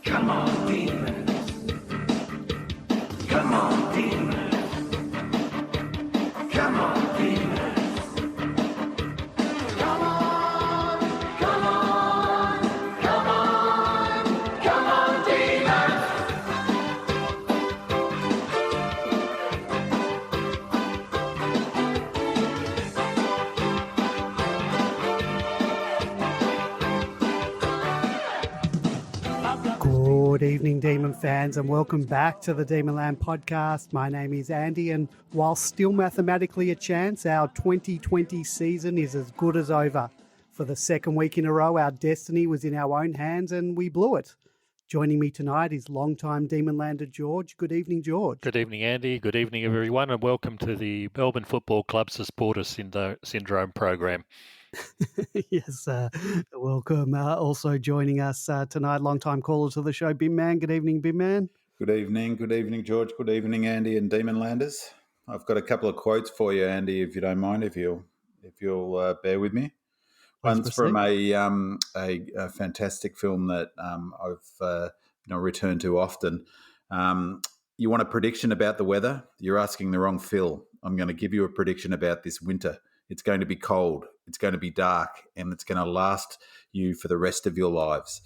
Come on, demons. Come on, demons. Come on, demons. Come on, come on, come on, come on, demons. Good evening, Demon fans, and welcome back to the Demonland podcast. My name is Andy, and while still mathematically a chance, our 2020 season is as good as over. For the second week in a row, our destiny was in our own hands, and we blew it. Joining me tonight is longtime Demonlander George. Good evening, George. Good evening, Andy. Good evening, everyone, and welcome to the Melbourne Football Club Supporter Syndrome program. Yes, welcome. Also joining us tonight, long-time caller to the show, Bim Man. Good evening, Bim Man. Good evening, George. Good evening, Andy and Demonlanders. I've got a couple of quotes for you, Andy, if you don't mind, if you'll bear with me. One's from a fantastic film that I've returned to often. You want a prediction about the weather? You're asking the wrong Phil. I'm going to give you a prediction about this winter. It's going to be cold, it's going to be dark, and it's going to last you for the rest of your lives.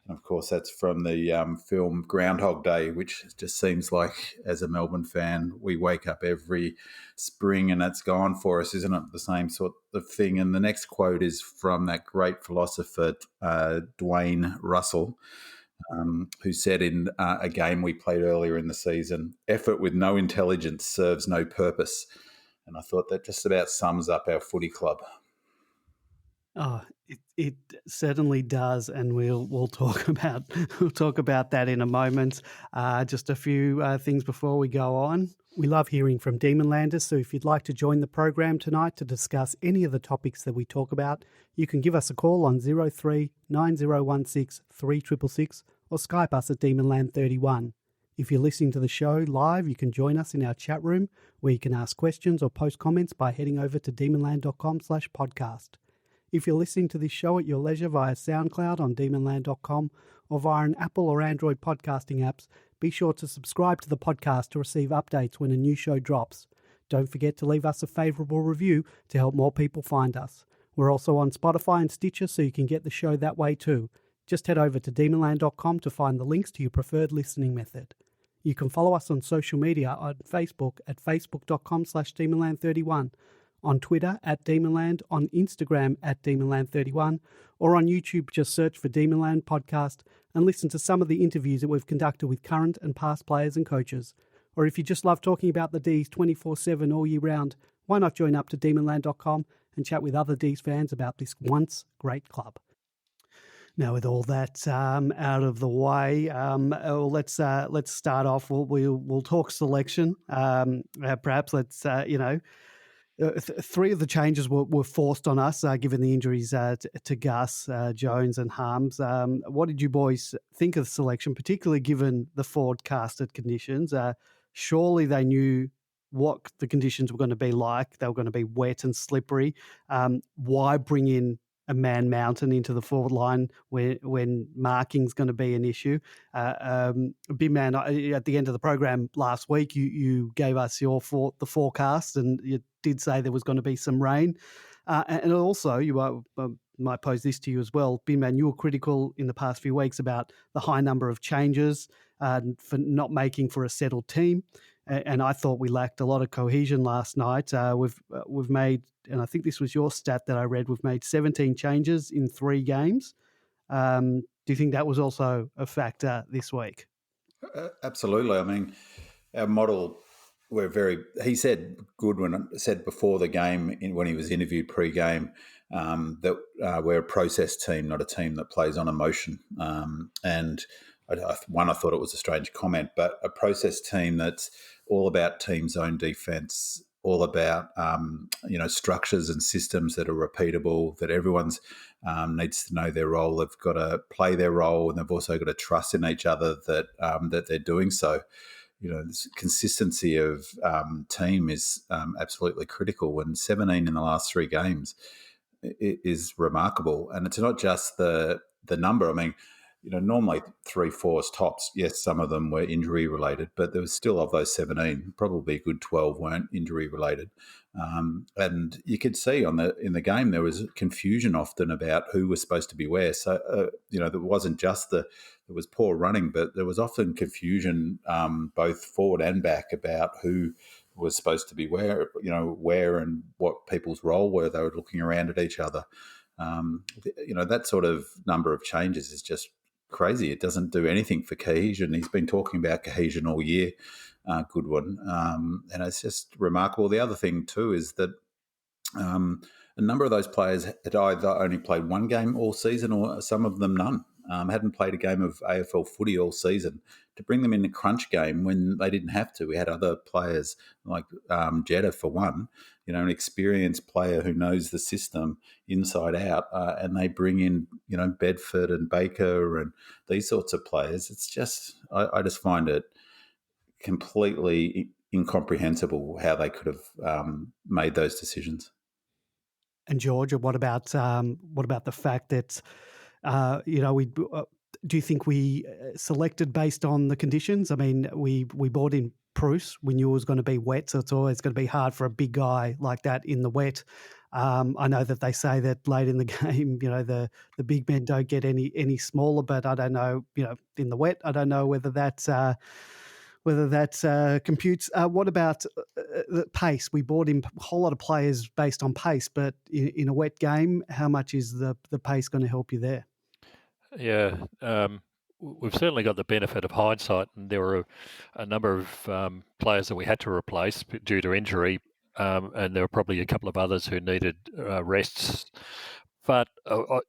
And of course, that's from the film Groundhog Day, which just seems like, as a Melbourne fan, we wake up every spring and that's gone for us, isn't it? The same sort of thing. And the next quote is from that great philosopher, Dwayne Russell, who said in a game we played earlier in the season, "Effort with no intelligence serves no purpose." And I thought that just about sums up our footy club. Oh, it certainly does, and we'll talk about that in a moment. Just a few things before we go on. We love hearing from Demonlanders, so if you'd like to join the program tonight to discuss any of the topics that we talk about, you can give us a call on 03 9016 3666 or Skype us at Demonland31. If you're listening to the show live, you can join us in our chat room where you can ask questions or post comments by heading over to demonland.com/podcast. If you're listening to this show at your leisure via SoundCloud on demonland.com or via an Apple or Android podcasting apps, be sure to subscribe to the podcast to receive updates when a new show drops. Don't forget to leave us a favourable review to help more people find us. We're also on Spotify and Stitcher, so you can get the show that way too. Just head over to demonland.com to find the links to your preferred listening method. You can follow us on social media on Facebook at facebook.com/demonland31, on Twitter at Demonland, on Instagram at Demonland31, or on YouTube, just search for Demonland Podcast and listen to some of the interviews that we've conducted with current and past players and coaches. Or if you just love talking about the D's 24/7 all year round, why not join up to Demonland.com and chat with other D's fans about this once great club. Now, with all that out of the way, let's start off. We'll talk selection. Perhaps let's three of the changes were forced on us, given the injuries to Gus, Jones, and Harms. What did you boys think of the selection, particularly given the forecasted conditions? Surely they knew what the conditions were going to be like. They were going to be wet and slippery. Why bring in a man mountain into the forward line when marking's going to be an issue? Big Man, at the end of the program last week, you gave us the forecast, and you did say there was going to be some rain. And also, you might pose this to you as well, Big Man, you were critical in the past few weeks about the high number of changes for not making for a settled team. And I thought we lacked a lot of cohesion last night. We've made, and I think this was your stat that I read, we've made 17 changes in 3 games. Do you think that was also a factor this week? Absolutely. I mean, our model, he said before the game, when he was interviewed pre-game, that we're a process team, not a team that plays on emotion. And I thought it was a strange comment, but a process team that's all about team zone defense, all about structures and systems that are repeatable, that everyone's needs to know their role. They've got to play their role, and they've also got to trust in each other that they're doing so. This consistency of team is absolutely critical. And 17 in the last 3 games is remarkable, and it's not just the number. I mean, normally 3-4 tops. Yes, some of them were injury related, but there was still, of those 17, probably a good 12 weren't injury related. And you could see in the game there was confusion often about who was supposed to be where. So there wasn't just there was poor running, but there was often confusion both forward and back about who was supposed to be where and what people's role were. They were looking around at each other. That sort of number of changes is just crazy. It doesn't do anything for cohesion. He's been talking about cohesion all year, Goodwin, and it's just remarkable. The other thing too is that a number of those players had either only played one game all season, or some of them none. Hadn't played a game of AFL footy all season. To bring them in a crunch game when they didn't have to, we had other players like Jeddah for one, an experienced player who knows the system inside out, and they bring in Bedford and Baker and these sorts of players. It's just I just find it completely incomprehensible how they could have made those decisions. And George, what about the fact that do you think we selected based on the conditions? I mean, we bought in Bruce. We knew it was going to be wet, so it's always going to be hard for a big guy like that in the wet. I know that they say that late in the game, the big men don't get any smaller, but I don't know, in the wet, I don't know whether that's computes. What about the pace? We bought in a whole lot of players based on pace, but in a wet game, how much is the pace going to help you there? Yeah, we've certainly got the benefit of hindsight, and there were a number of players that we had to replace due to injury, and there were probably a couple of others who needed rests. But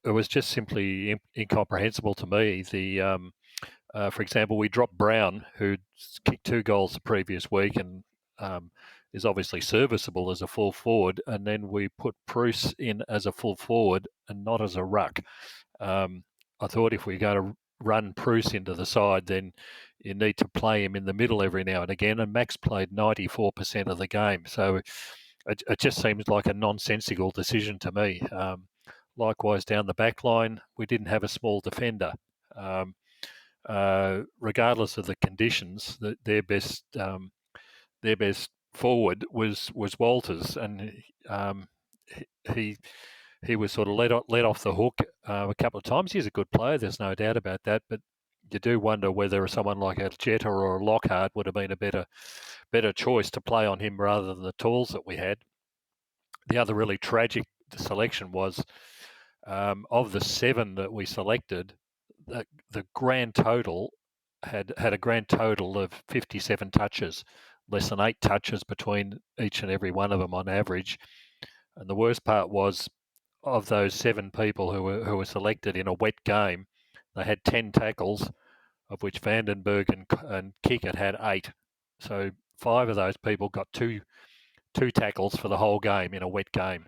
it was just simply incomprehensible to me. For example, we dropped Brown, who kicked 2 goals the previous week and is obviously serviceable as a full forward, and then we put Bruce in as a full forward and not as a ruck. I thought if we're going to run Bruce into the side, then you need to play him in the middle every now and again, and Max played 94% of the game. So it just seems like a nonsensical decision to me. Likewise, down the back line, we didn't have a small defender. Regardless of the conditions, their best forward was Walters, and he was sort of let off the hook a couple of times. He's a good player, there's no doubt about that, but you do wonder whether someone like a Jetta or a Lockhart would have been a better choice to play on him rather than the tools that we had. The other really tragic selection was of the 7 that we selected, the grand total had a grand total of 57 touches, less than 8 touches between each and every one of them on average. And the worst part was, of those 7 people who were selected in a wet game, they had 10 tackles, of which Vandenberg and Kickett had 8. So 5 of those people got two tackles for the whole game in a wet game.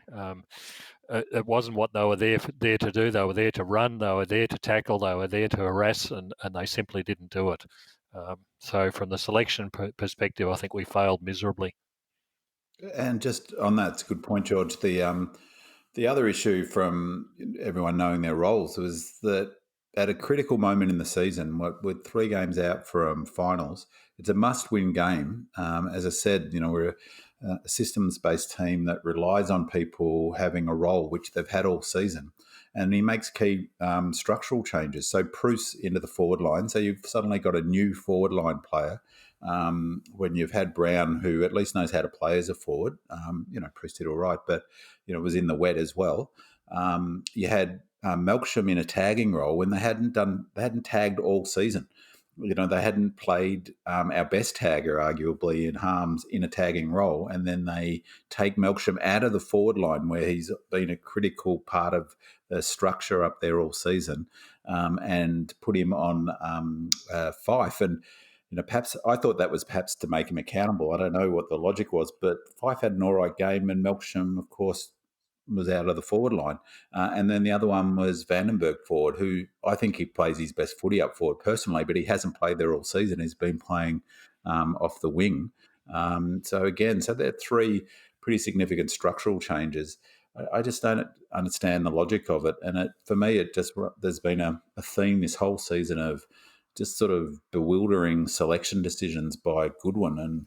It wasn't what they were there to do. They were there to run, they were there to tackle, they were there to harass, and they simply didn't do it. So from the selection perspective, I think we failed miserably. And just on that, it's a good point, George. The other issue from everyone knowing their roles was that at a critical moment in the season, with 3 games out from finals, it's a must-win game. As I said, we're a systems-based team that relies on people having a role, which they've had all season. And he makes key structural changes. So Bruce into the forward line. So you've suddenly got a new forward line player when you've had Brown, who at least knows how to play as a forward. Bruce did all right, but, was in the wet as well. You had Melksham in a tagging role when they hadn't tagged all season. They hadn't played our best tagger, arguably, in Harms in a tagging role, and then they take Melksham out of the forward line where he's been a critical part of the structure up there all season, and put him on Fife. And perhaps I thought that was perhaps to make him accountable. I don't know what the logic was, but Fife had an all right game, and Melksham, of course, was out of the forward line. And then the other one was Vandenberg forward, who I think he plays his best footy up forward personally, but he hasn't played there all season. He's been playing off the wing. So there are 3 pretty significant structural changes. I just don't understand the logic of it. And for me, there's been a theme this whole season of just sort of bewildering selection decisions by Goodwin. And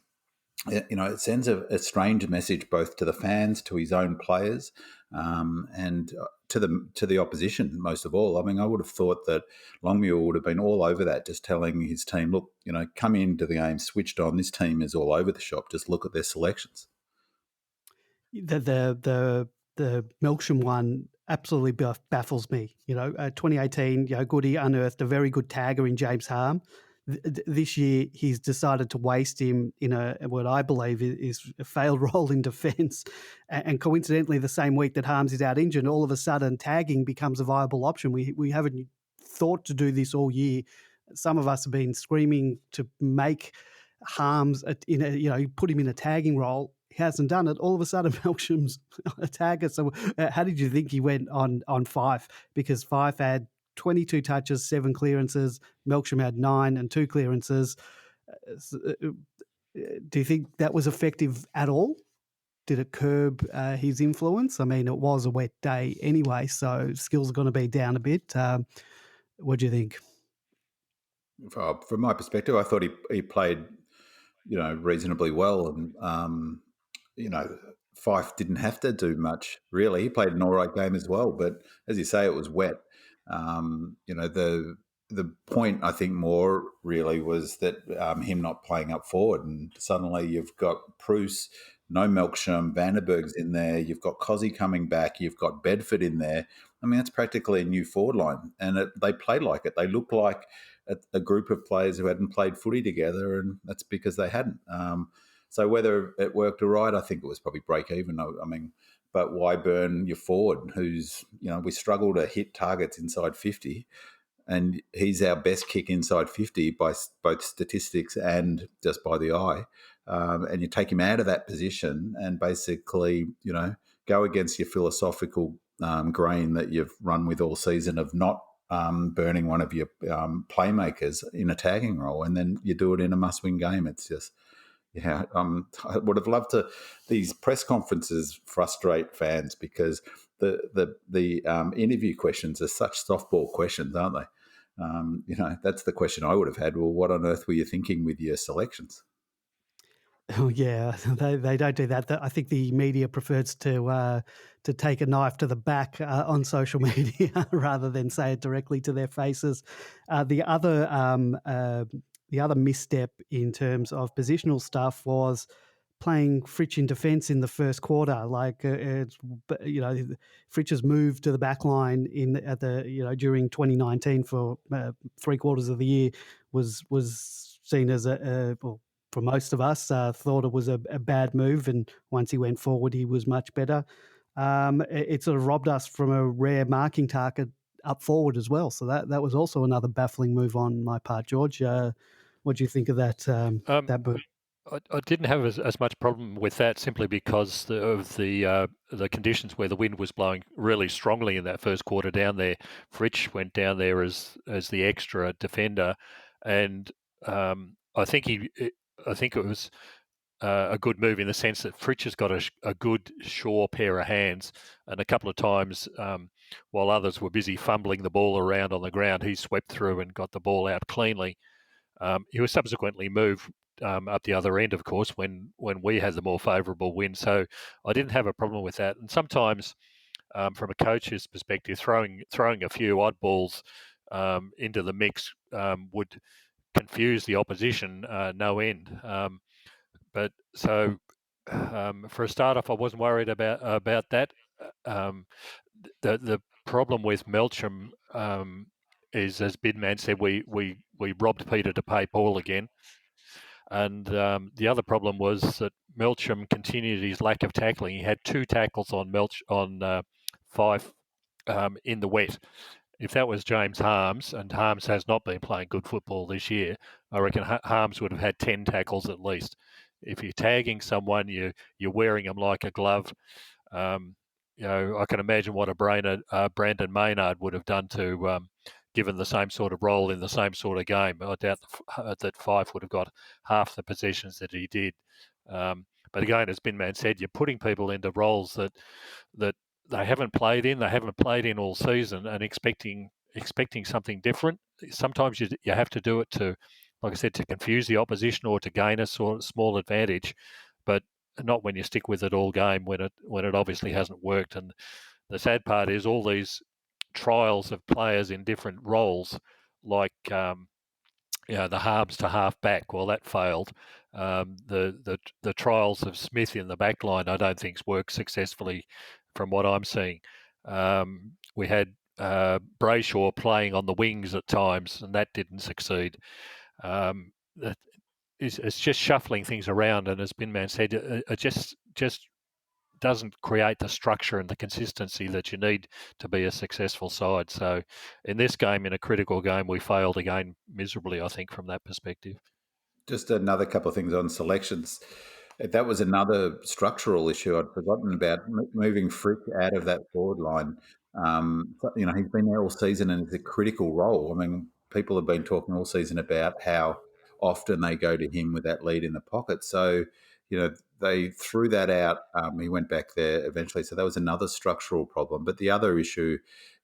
it sends a strange message both to the fans, to his own players, and to the opposition most of all. I mean, I would have thought that Longmuir would have been all over that, just telling his team, look, come into the game switched on. This team is all over the shop. Just look at their selections. The Melksham one absolutely baffles me. 2018, Goody unearthed a very good tagger in James Harm. This year, he's decided to waste him in what I believe is a failed role in defence. And coincidentally, the same week that Harms is out injured, all of a sudden tagging becomes a viable option. We haven't thought to do this all year. Some of us have been screaming to make Harms, put him in a tagging role. He hasn't done it. All of a sudden, Melksham's a tagger. So how did you think he went on Fife? Because Fife had 22 touches, 7 clearances. Melksham had 9 and 2 clearances. Do you think that was effective at all? Did it curb his influence? I mean, it was a wet day anyway, so skills are going to be down a bit. What do you think? From my perspective, I thought he played, reasonably well, and Fife didn't have to do much really. He played an all right game as well, but as you say, it was wet. The point I think more really was that him not playing up forward, and suddenly you've got Bruce, no Melksham, Vandenberg's in there, you've got Cozzy coming back, you've got Bedford in there. I mean, that's practically a new forward line, and they played like it. They looked like a group of players who hadn't played footy together, and that's because they hadn't. So whether it worked all right, I think it was probably break even. I mean, but why burn your forward who's, we struggle to hit targets inside 50, and he's our best kick inside 50 by both statistics and just by the eye. And you take him out of that position and basically, go against your philosophical grain that you've run with all season of not burning one of your playmakers in a tagging role, and then you do it in a must-win game. It's just, I would have loved to. These press conferences frustrate fans because the interview questions are such softball questions, aren't they? That's the question I would have had. Well, what on earth were you thinking with your selections? Oh yeah, they don't do that. I think the media prefers to take a knife to the back on social media rather than say it directly to their faces. The other misstep in terms of positional stuff was playing Fritsch in defence in the first quarter. Like Fritsch's move to the back line during 2019 for 3 quarters of the year was seen as for most of us, thought it was a bad move, and once he went forward, he was much better. It sort of robbed us from a rare marking target up forward as well. So that was also another baffling move on my part, George. What do you think of that that move? I didn't have as much problem with that simply because of the conditions where the wind was blowing really strongly in that first quarter down there. Fritsch went down there as the extra defender, and I think it was a good move in the sense that Fritsch has got a good, sure pair of hands, and a couple of times while others were busy fumbling the ball around on the ground, he swept through and got the ball out cleanly. He was subsequently moved up the other end, of course, when we had the more favourable wind. So I didn't have a problem with that. And sometimes, from a coach's perspective, throwing a few oddballs into the mix would confuse the opposition no end. But so for a start off, I wasn't worried about that. The problem with Melksham is, as Bidman said, we robbed Peter to pay Paul again. And the other problem was that Melksham continued his lack of tackling. He had 2 tackles on Fife in the wet. If that was James Harms, and Harms has not been playing good football this year, I reckon Harms would have had 10 tackles at least. If you're tagging someone, you're wearing them like a glove. I can imagine what a Brandon Maynard would have done to given the same sort of role in the same sort of game. I doubt that Fife would have got half the possessions that he did. But again, as Binman said, you're putting people into roles that they haven't played in all season, and expecting something different. Sometimes you have to do it to, like I said, to confuse the opposition or to gain a sort of small advantage, but not when you stick with it all game when it obviously hasn't worked. And the sad part is all these trials of players in different roles, like the halves to half back. Well, that failed. The trials of Smith in the back line, I don't think's worked successfully, from what I'm seeing. We had Brayshaw playing on the wings at times, and that didn't succeed. It's just shuffling things around, and as Binman said, it just doesn't create the structure and the consistency that you need to be a successful side. So in this game, in a critical game, we failed again miserably, I think, from that perspective. Just another couple of things on selections. That was another structural issue I'd forgotten about, moving Frick out of that forward line. He's been there all season and it's a critical role. I mean, people have been talking all season about how often they go to him with that lead in the pocket. So, they threw that out. He went back there eventually. So that was another structural problem. But the other issue,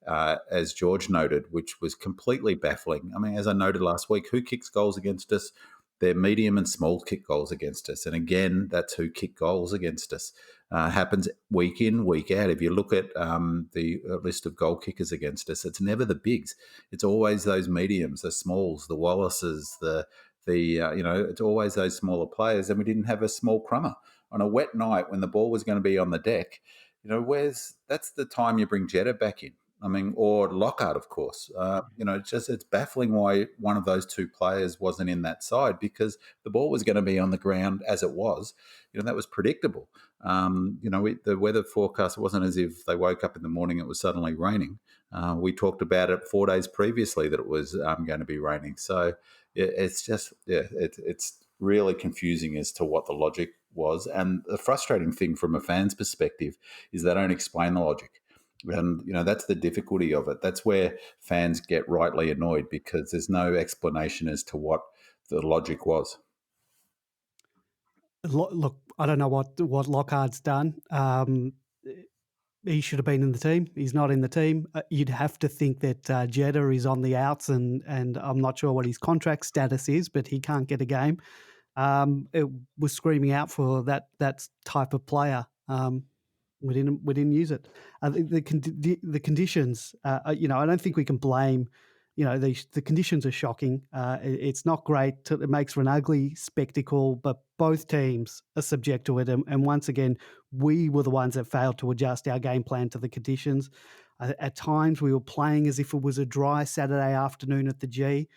as George noted, which was completely baffling. I mean, as I noted last week, who kicks goals against us? They're medium and small kick goals against us. And again, that's who kick goals against us. Happens week in, week out. If you look at the list of goal kickers against us, it's never the bigs. It's always those mediums, the smalls, the Wallaces, it's always those smaller players. And we didn't have a small crummer. On a wet night when the ball was going to be on the deck, that's the time you bring Jetta back in. I mean, or Lockhart, of course. It's baffling why one of those two players wasn't in that side, because the ball was going to be on the ground as it was. That was predictable. The weather forecast, it wasn't as if they woke up in the morning, it was suddenly raining. We talked about it 4 days previously that it was going to be raining. So it's really confusing as to what the logic was. And the frustrating thing from a fan's perspective is they don't explain the logic. And, that's the difficulty of it. That's where fans get rightly annoyed, because there's no explanation as to what the logic was. Look, I don't know what Lockhart's done. He should have been in the team. He's not in the team. You'd have to think that Jetta is on the outs, and I'm not sure what his contract status is, but he can't get a game. It was screaming out for that type of player. We didn't use it. The conditions. I don't think we can blame. The conditions are shocking. It's not great. It makes for an ugly spectacle. But both teams are subject to it. And once again, we were the ones that failed to adjust our game plan to the conditions. At times, we were playing as if it was a dry Saturday afternoon at the G.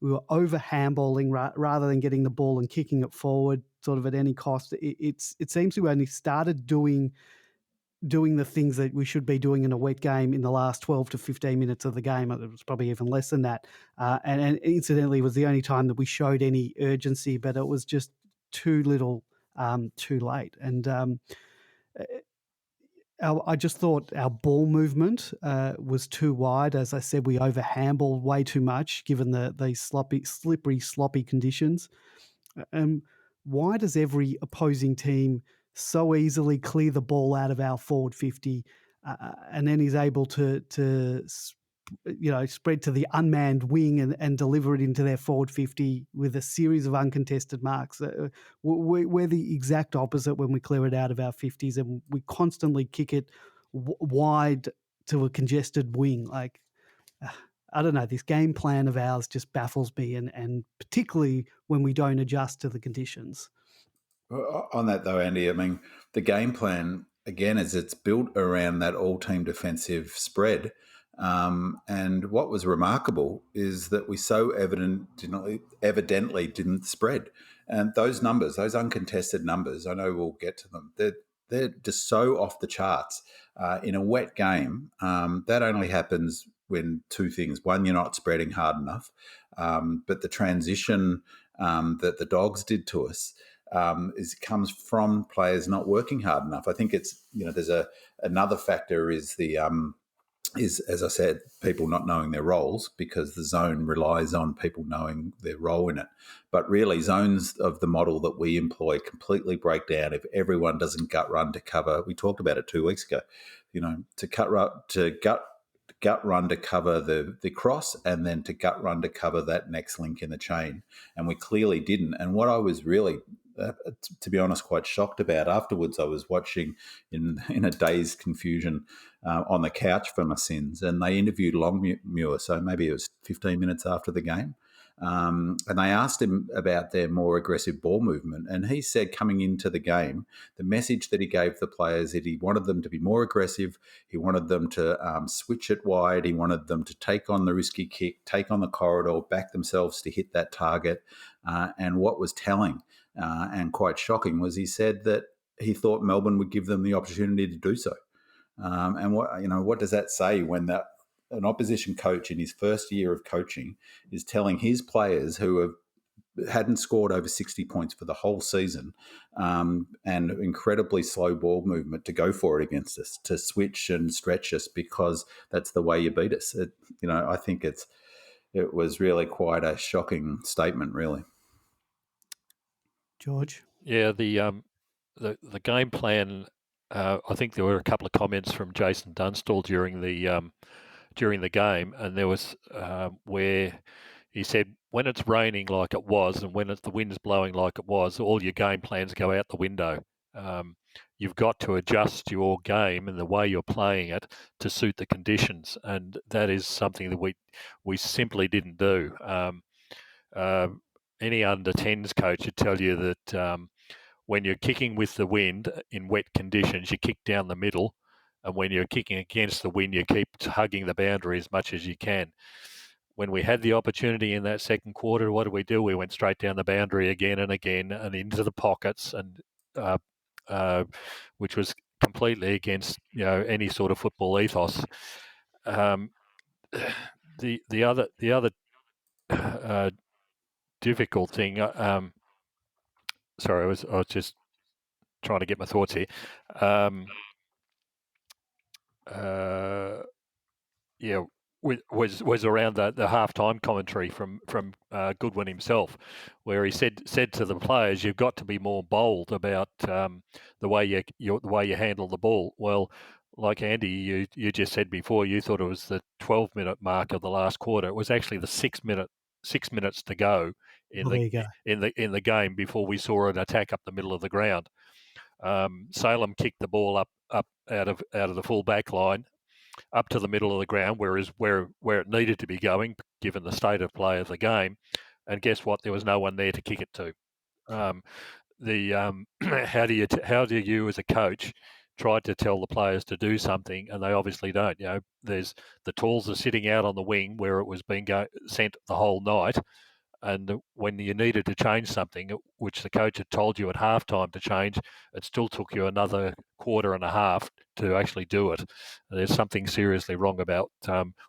We were over handballing rather than getting the ball and kicking it forward, sort of at any cost. It seems to have only started doing the things that we should be doing in a wet game in the last 12 to 15 minutes of the game. It was probably even less than that. And incidentally, it was the only time that we showed any urgency, but it was just too little, too late. And I just thought our ball movement was too wide. As I said, we over-handballed way too much given the slippery, sloppy conditions. Why does every opposing team so easily clear the ball out of our forward 50 and then he's able to spread to the unmanned wing and deliver it into their forward 50 with a series of uncontested marks? We're the exact opposite when we clear it out of our 50s, and we constantly kick it wide to a congested wing. I don't know, this game plan of ours just baffles me, and particularly when we don't adjust to the conditions. On that though, Andy, I mean, the game plan, again, is it's built around that all-team defensive spread. And what was remarkable is that we so evidently didn't spread. And those numbers, those uncontested numbers, I know we'll get to them, they're just so off the charts. In a wet game, that only happens when two things. One, you're not spreading hard enough, but the transition that the Dogs did to us comes from players not working hard enough. I think it's, there's another factor is as I said, people not knowing their roles, because the zone relies on people knowing their role in it. But really, zones of the model that we employ completely break down if everyone doesn't gut run to cover. We talked about it 2 weeks ago. to gut run to cover the cross, and then to gut run to cover that next link in the chain. And we clearly didn't. And what I was really, to be honest, quite shocked about afterwards, I was watching in a dazed confusion on the couch for my sins, and they interviewed Longmuir, so maybe it was 15 minutes after the game. And they asked him about their more aggressive ball movement. And he said, coming into the game, the message that he gave the players is he wanted them to be more aggressive. He wanted them to switch it wide. He wanted them to take on the risky kick, take on the corridor, back themselves to hit that target. And what was telling and quite shocking was he said that he thought Melbourne would give them the opportunity to do so. And what does that say when an opposition coach in his first year of coaching is telling his players who hadn't scored over 60 points for the whole season and incredibly slow ball movement to go for it against us, to switch and stretch us because that's the way you beat us. I think it was really quite a shocking statement, really. George? Yeah, the game plan. I think there were a couple of comments from Jason Dunstall during the game, and there was where he said, when it's raining like it was and when the wind's blowing like it was, all your game plans go out the window. You've got to adjust your game and the way you're playing it to suit the conditions, and that is something that we simply didn't do. Any under-10s coach would tell you that when you're kicking with the wind in wet conditions, you kick down the middle. And when you're kicking against the wind, you keep hugging the boundary as much as you can. When we had the opportunity in that second quarter, what did? We went straight down the boundary again and again and into the pockets, and which was completely against any sort of football ethos. The other difficult thing. Sorry, I was just trying to get my thoughts here. Was around the halftime commentary from Goodwin himself, where he said to the players, "You've got to be more bold about the way you handle the ball." Well, like Andy, you just said before, you thought it was the 12-minute mark of the last quarter. It was actually the 6 minutes to go in the game before we saw an attack up the middle of the ground. Salem kicked the ball up out of the full back line up to the middle of the ground, where it needed to be going, given the state of play of the game. And guess what? There was no one there to kick it to. How do you as a coach try to tell the players to do something, and they obviously don't? There's the tools are sitting out on the wing where it was being sent the whole night. And when you needed to change something, which the coach had told you at halftime to change, it still took you another quarter and a half to actually do it. There's something seriously wrong about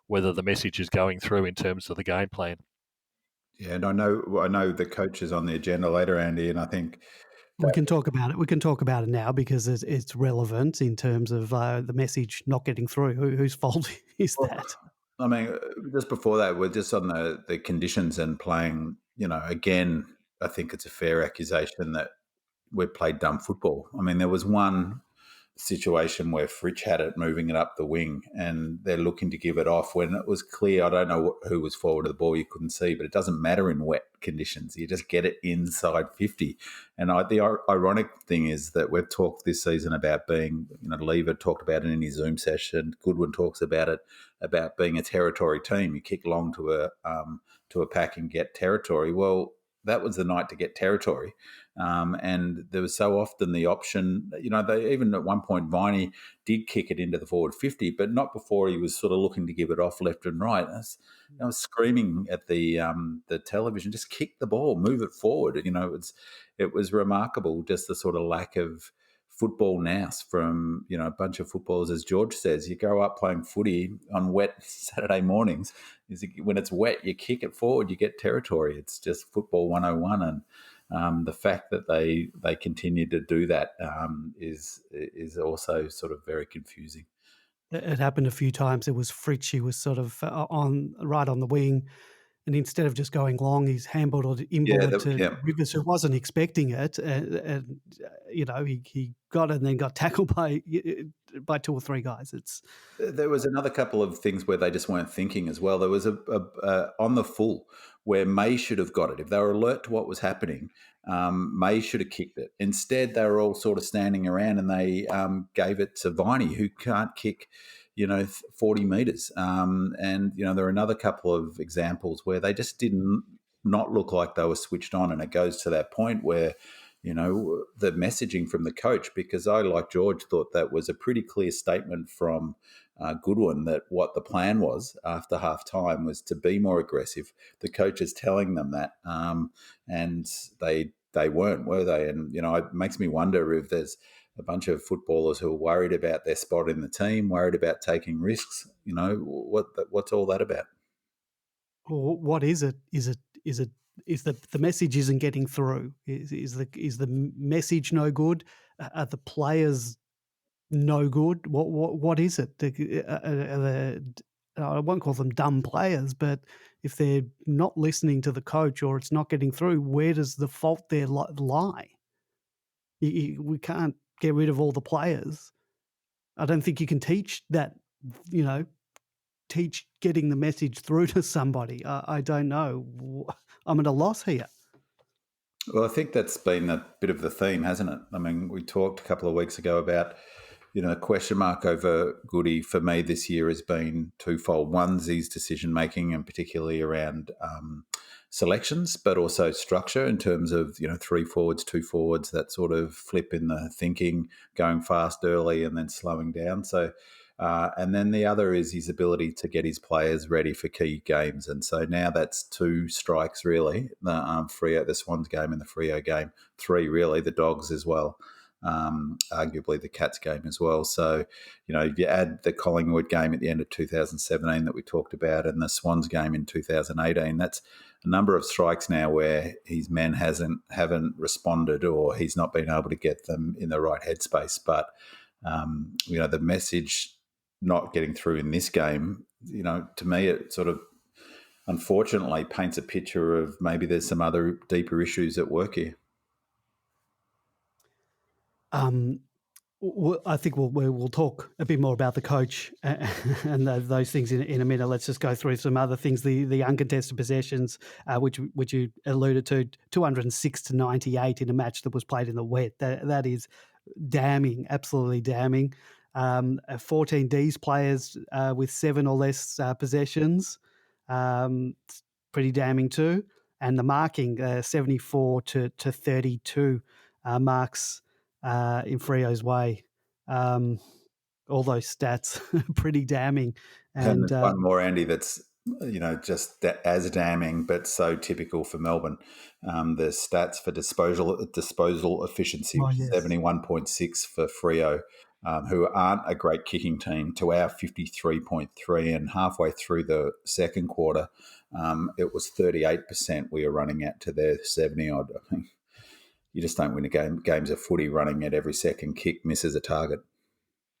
whether the message is going through in terms of the game plan. Yeah, and I know the coach is on the agenda later, Andy, and I think we can talk about it. We can talk about it now because it's relevant in terms of the message not getting through. Whose fault is that? I mean, just before that, we're just on the conditions and playing, again, I think it's a fair accusation that we played dumb football. I mean, there was one situation where Fritsch had it moving it up the wing and they're looking to give it off when it was clear. I don't know who was forward of the ball, you couldn't see, but it doesn't matter in wet conditions. You just get it inside 50. And the ironic thing is that we've talked this season about being, Lever talked about it in his Zoom session. Goodwin talks about it, about being a territory team. You kick long to a pack and get territory. Well, that was the night to get territory. And there was so often the option, they even at one point, Viney did kick it into the forward 50, but not before he was sort of looking to give it off left and right. I was screaming at the television, just kick the ball, move it forward. It was remarkable, just the sort of lack of football nous from, a bunch of footballers. As George says, you grow up playing footy on wet Saturday mornings. When it's wet, you kick it forward, you get territory. It's just football 101. And the fact that they continue to do that is also sort of very confusing. It happened a few times. It was Fritsch, he was sort of right on the wing, And instead of just going long, he's handballed it inboard to Rivers, who wasn't expecting it. And he got it and then got tackled by 2 or 3 guys. There was another couple of things where they just weren't thinking as well. There was a on the full where May should have got it. If they were alert to what was happening, May should have kicked it. Instead, they were all sort of standing around and they gave it to Viney, who can't kick 40 metres. And there are another couple of examples where they just didn't not look like they were switched on. And it goes to that point where, the messaging from the coach, because I, like George, thought that was a pretty clear statement from Goodwin that what the plan was after half time was to be more aggressive. The coach is telling them that, and they weren't, were they? And, it makes me wonder if there's a bunch of footballers who are worried about their spot in the team, worried about taking risks. What's all that about? Well, what is it? Is the message isn't getting through? Is the message no good? Are the players no good? What is it? I won't call them dumb players, but if they're not listening to the coach or it's not getting through, where does the fault there lie? We can't get rid of all the players. I don't think you can teach that, teach getting the message through to somebody. I don't know. I'm at a loss here. Well, I think that's been a bit of the theme, hasn't it? I mean, we talked a couple of weeks ago about, a question mark over Goody for me this year has been twofold. One's his decision-making and particularly around selections, but also structure in terms of, 3 forwards, 2 forwards, that sort of flip in the thinking, going fast early and then slowing down. So, and then the other is his ability to get his players ready for key games. And so now that's 2 strikes, really, the Freo, the Swans game and the Freo game, 3 really, the Dogs as well. Arguably the Cats game as well. So, if you add the Collingwood game at the end of 2017 that we talked about and the Swans game in 2018, that's a number of strikes now where his men haven't responded or he's not been able to get them in the right headspace. But, the message not getting through in this game, to me it sort of unfortunately paints a picture of maybe there's some other deeper issues at work here. I think we'll talk a bit more about the coach and those things in a minute. Let's just go through some other things. The uncontested possessions, which you alluded to, 206 to 98 in a match that was played in the wet. That is damning, absolutely damning. 14 D's players with 7 or less possessions, pretty damning too. And the marking, 74 to 32 marks in Freo's way. All those stats pretty damning. And there's one more, Andy, that's just as damning, but so typical for Melbourne. The stats for disposal efficiency, 71.6 for Freo, who aren't a great kicking team, to our 53.3, and halfway through the second quarter, it was 38% we were running at to their 70 odd. I mean, you just don't win games of footy running at every second kick misses a target.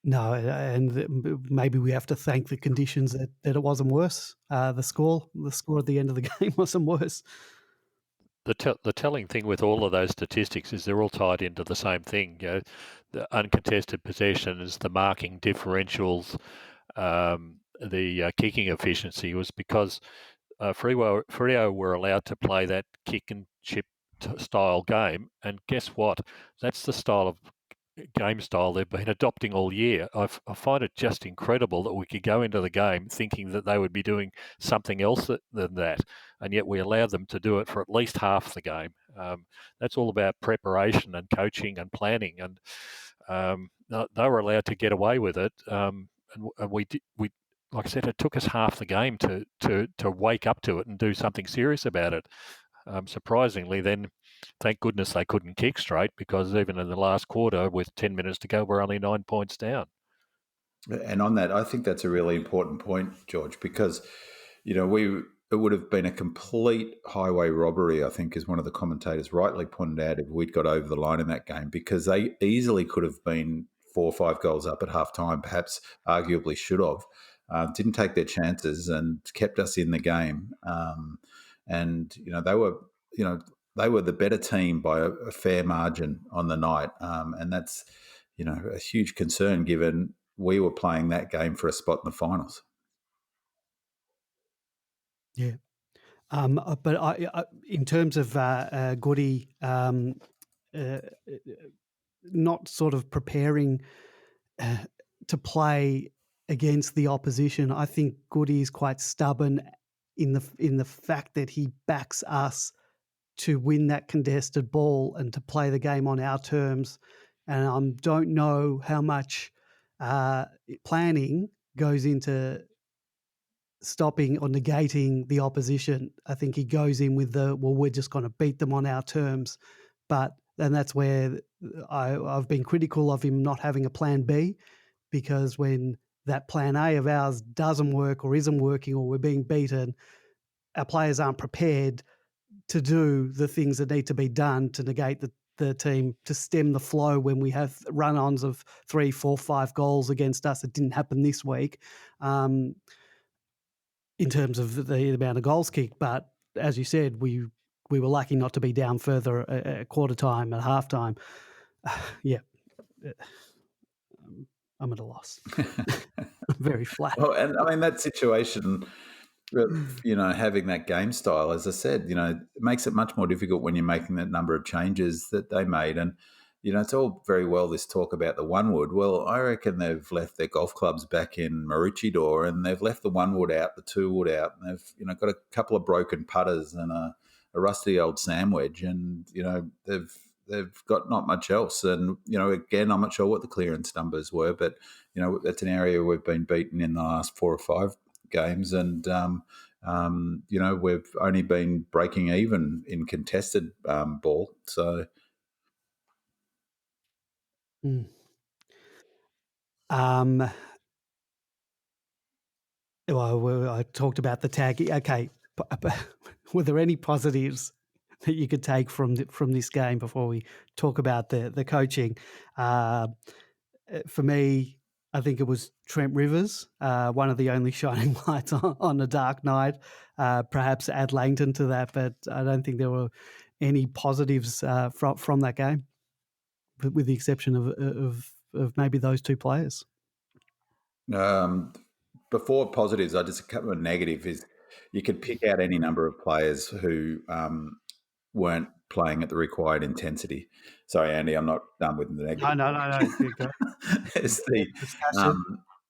No, and maybe we have to thank the conditions that it wasn't worse. The score at the end of the game wasn't worse. The telling thing with all of those statistics is they're all tied into the same thing. The uncontested possessions, the marking differentials, the kicking efficiency was because Freo were allowed to play that kick and chip style game, and guess what? That's the game style they've been adopting all year. I find it just incredible that we could go into the game thinking that they would be doing something else than that, and yet we allowed them to do it for at least half the game. That's all about preparation and coaching and planning, and they were allowed to get away with it. And we like I said, it took us half the game to wake up to it and do something serious about it. Surprisingly, then, thank goodness they couldn't kick straight, because even in the last quarter, with 10 minutes to go, we're only 9 points down. And on that, I think that's a really important point, George, because, it would have been a complete highway robbery, I think, as one of the commentators rightly pointed out, if we'd got over the line in that game, because they easily could have been 4 or 5 goals up at half time, perhaps arguably should have. didn't take their chances and kept us in the game. And they were the better team by a fair margin on the night, and that's a huge concern given we were playing that game for a spot in the finals. Yeah. But in terms of Goody, not sort of preparing to play against the opposition, I think Goody is quite stubborn in the fact that he backs us to win that contested ball and to play the game on our terms. And I don't know how much planning goes into stopping or negating the opposition. I think he goes in with we're just going to beat them on our terms. And that's where I've been critical of him not having a plan B, because when that plan A of ours doesn't work or isn't working or we're being beaten, our players aren't prepared to do the things that need to be done to negate the team, to stem the flow when we have run-ons of 3, 4, 5 goals against us. It didn't happen this week. In terms of the amount of goals kicked. But as you said, we were lucky not to be down further at quarter time, at half time. Yeah, I'm at a loss. Very flat. Well, and I mean, that situation, having that game style, as I said, it makes it much more difficult when you're making that number of changes that they made. And, it's all very well this talk about the one wood. Well, I reckon they've left their golf clubs back in Maroochydore and they've left the one wood out, the two wood out, and they've, got a couple of broken putters and a rusty old sand wedge, and, they've got not much else. And, again, I'm not sure what the clearance numbers were, but, that's an area we've been beaten in the last 4 or 5 games, and we've only been breaking even in contested ball. So, well, I talked about the tag. Okay, were there any positives that you could take from this game before we talk about the coaching? For me, I think it was Trent Rivers, one of the only shining lights on a dark night. Perhaps add Langton to that, but I don't think there were any positives from that game, with the exception of maybe those 2 players. Before positives, I just a couple of negatives is you could pick out any number of players who weren't playing at the required intensity. Sorry, Andy, I'm not done with the negative. No.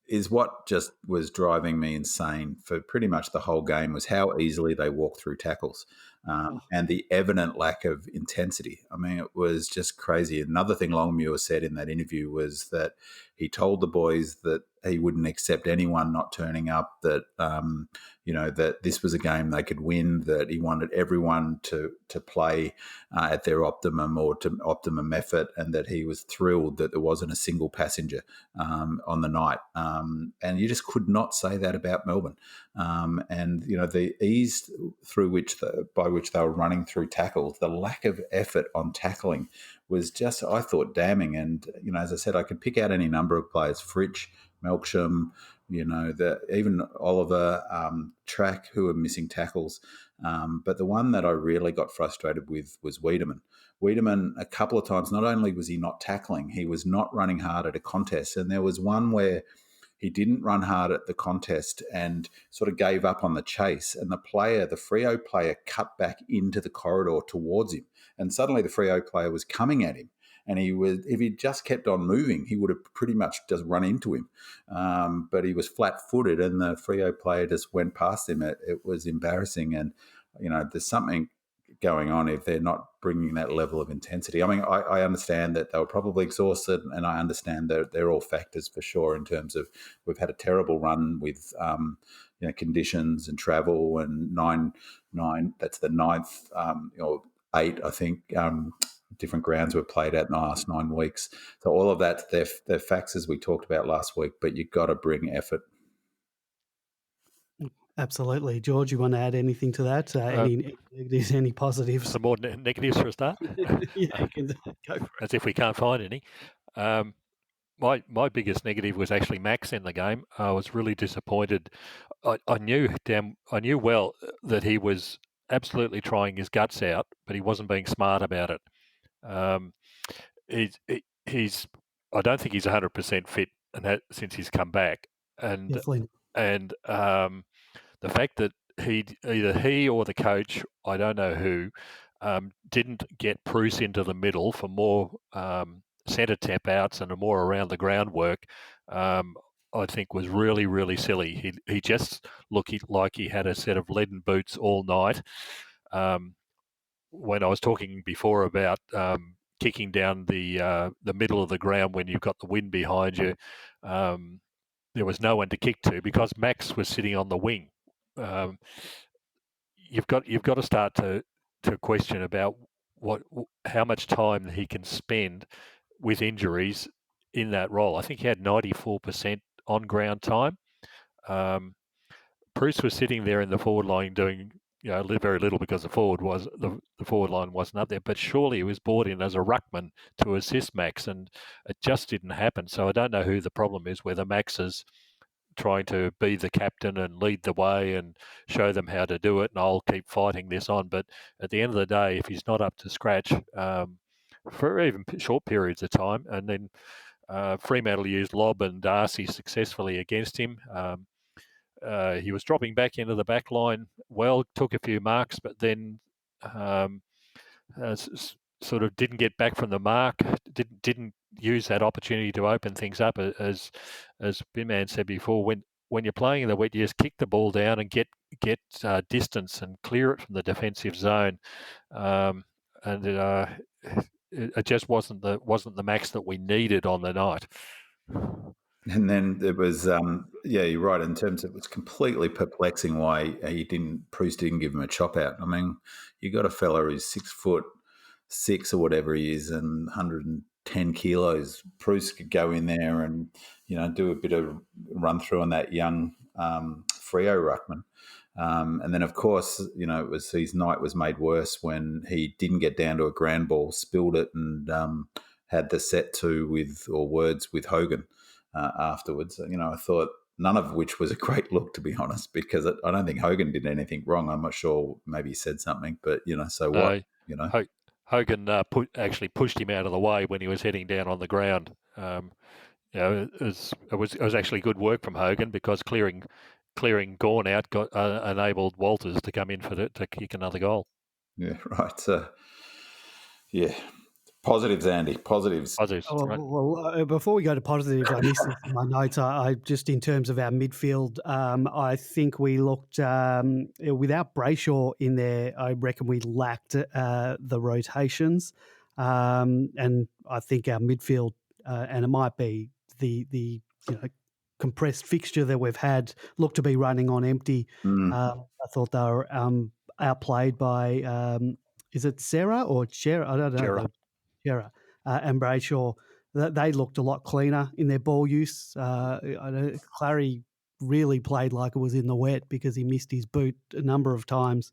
Is what just was driving me insane for pretty much the whole game was how easily they walked through tackles, and the evident lack of intensity. I mean, it was just crazy. Another thing Longmuir said in that interview was that he told the boys that he wouldn't accept anyone not turning up, that that this was a game they could win, that he wanted everyone to play at their optimum or to optimum effort, and that he was thrilled that there wasn't a single passenger on the night. And you just could not say that about Melbourne. And the ease through by which they were running through tackles, the lack of effort on tackling was just, I thought, damning. And as I said, I could pick out any number of players: Fritsch, Melksham, even Oliver, Track, who were missing tackles. But the one that I really got frustrated with was Wiedemann. Wiedemann, a couple of times, not only was he not tackling, he was not running hard at a contest. And there was one where he didn't run hard at the contest and sort of gave up on the chase. And the Freo player cut back into the corridor towards him. And suddenly the Freo player was coming at him. And if he just kept on moving, he would have pretty much just run into him. But he was flat-footed, and the Freo player just went past him. It was embarrassing, and there's something going on if they're not bringing that level of intensity. I mean, I understand that they were probably exhausted, and I understand that they're all factors for sure in terms of we've had a terrible run with conditions and travel, and nine. That's the 9th, 8, I think. Different grounds were played at in the last 9 weeks. So all of that, they're facts as we talked about last week, but you've got to bring effort. Absolutely. George, you want to add anything to that? Any positives? Some more negatives for a start? Yeah, you can go for it. As if we can't find any. my biggest negative was actually Max in the game. I was really disappointed. I knew well that he was absolutely trying his guts out, but he wasn't being smart about it. Um, he's I don't think he's 100% fit, and since he's come back, and Definitely. and the fact that either he or the coach, I don't know who, didn't get Bruce into the middle for more centre tap outs and a more around the ground work, I think was really, really silly. He just looked like he had a set of leaden boots all night. When I was talking before about kicking down the middle of the ground when you've got the wind behind you, there was no one to kick to because Max was sitting on the wing. Um, you've got to start to question about how much time he can spend with injuries in that role. I think he had 94% on ground time. Bruce was sitting there in the forward line doing very little because the forward line wasn't up there. But surely he was brought in as a ruckman to assist Max, and it just didn't happen. So I don't know who the problem is. Whether Max is trying to be the captain and lead the way and show them how to do it, and I'll keep fighting this on. But at the end of the day, if he's not up to scratch for even short periods of time, and then Fremantle used Lobb and Darcy successfully against him. He was dropping back into the back line well, took a few marks, but then um, sort of didn't get back from the mark, didn't use that opportunity to open things up. As Binman said before, when you're playing in the wet, you just kick the ball down and get distance and clear it from the defensive zone. And it just wasn't the Max that we needed on the night. And then there was, you're right. In terms of, it was completely perplexing why Bruce didn't give him a chop out. I mean, you got a fella who's 6'6" or whatever he is, and 110 kilos. Bruce could go in there and do a bit of run through on that young Freo ruckman. And then, of course, his night was made worse when he didn't get down to a ground ball, spilled it, and had the set to words with Hogan. Afterwards, I thought none of which was a great look, to be honest, because I don't think Hogan did anything wrong. I'm not sure, maybe he said something, but so what? Hogan actually pushed him out of the way when he was heading down on the ground. It was actually good work from Hogan because clearing Gawn out enabled Walters to come in to kick another goal. Yeah, right. Yeah. Positives, Andy. Positives. Oh, right. well, before we go to positives, I missed this in my notes. I just in terms of our midfield, I think we looked without Brayshaw in there. I reckon we lacked the rotations, and I think our midfield, and it might be the compressed fixture that we've had, looked to be running on empty. I thought they were outplayed by is it Sarah or Chera? I don't know. Chera. And Brayshaw, they looked a lot cleaner in their ball use. Clary really played like it was in the wet because he missed his boot a number of times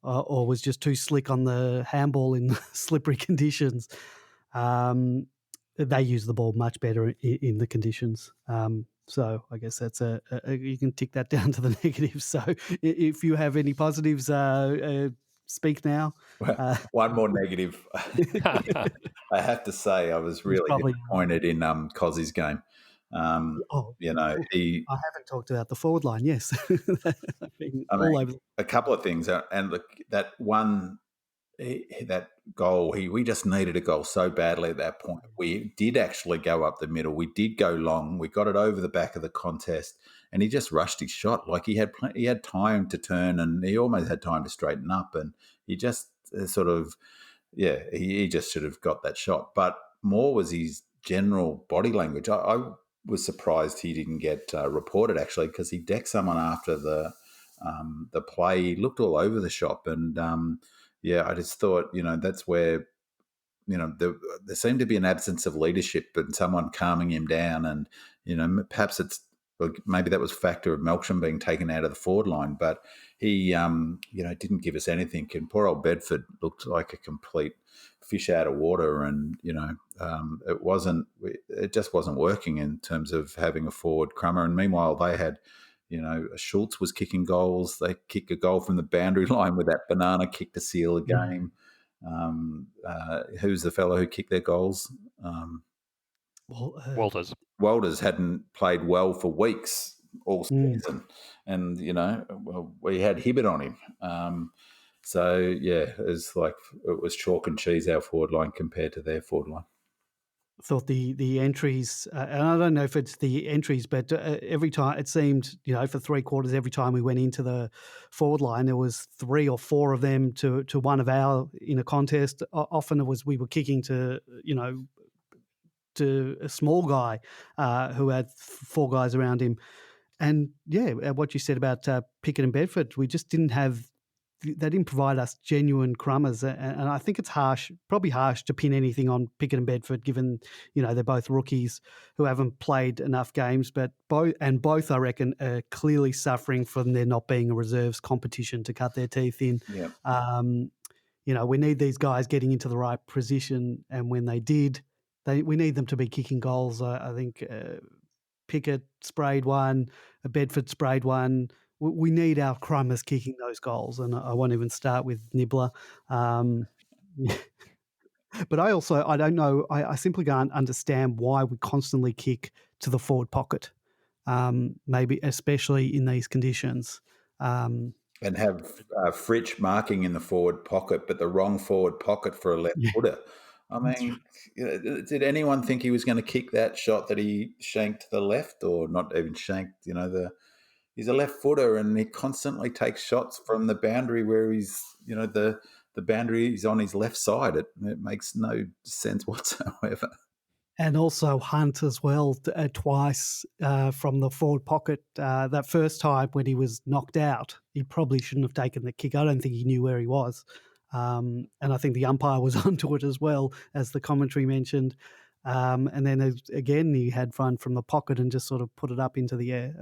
or was just too slick on the handball in slippery conditions. They use the ball much better in the conditions. So I guess that's you can tick that down to the negatives. So if you have any positives, speak now. One more negative. I have to say, I was really disappointed in Cozzy's game. I haven't talked about the forward line. Yes, a couple of things, and look, that goal, we just needed a goal so badly at that point. We did actually go up the middle. We did go long. We got it over the back of the contest, and he just rushed his shot. Like he had time to turn, and he almost had time to straighten up, and he just he just should have got that shot. But more was his general body language. I was surprised he didn't get reported, actually, because he decked someone after the play. He looked all over the shop, and I just thought, that's where, there seemed to be an absence of leadership and someone calming him down. And, perhaps it's maybe that was factor of Melksham being taken out of the forward line, but he, didn't give us anything. And poor old Bedford looked like a complete fish out of water, and it just wasn't working in terms of having a forward crummer. And meanwhile, they had, Schultz was kicking goals. They kicked a goal from the boundary line with that banana kick to seal the game. Who's the fellow who kicked their goals? Walters. Walters hadn't played well for weeks all season, and we had Hibbert on him. It was chalk and cheese, our forward line compared to their forward line. Thought the entries, and I don't know if it's the entries, but every time it seemed, for 3 quarters, every time we went into the forward line, there was 3 or 4 of them to one of our in a contest. Often it was we were kicking to a small guy who had 4 guys around him. And what you said about Pickett and Bedford, we just didn't have. They didn't provide us genuine crummers, and I think it's probably harsh to pin anything on Pickett and Bedford, given they're both rookies who haven't played enough games. But both, I reckon, are clearly suffering from there not being a reserves competition to cut their teeth in. Yeah. We need these guys getting into the right position, and when they did, we need them to be kicking goals. I think Pickett sprayed one, Bedford sprayed one. We need our crummers kicking those goals, and I won't even start with Nibbler. But I don't know, I simply can't understand why we constantly kick to the forward pocket, maybe especially in these conditions. And have Fritsch marking in the forward pocket, but the wrong forward pocket for a left footer. I mean, did anyone think he was going to kick that shot that he shanked to the left, or not even shanked? He's a left footer, and he constantly takes shots from the boundary where he's, the boundary is on his left side. It makes no sense whatsoever. And also Hunt as well, twice from the forward pocket. That first time when he was knocked out, he probably shouldn't have taken the kick. I don't think he knew where he was. And I think the umpire was onto it as well, as the commentary mentioned. And then again, he had fun from the pocket and just sort of put it up into the air.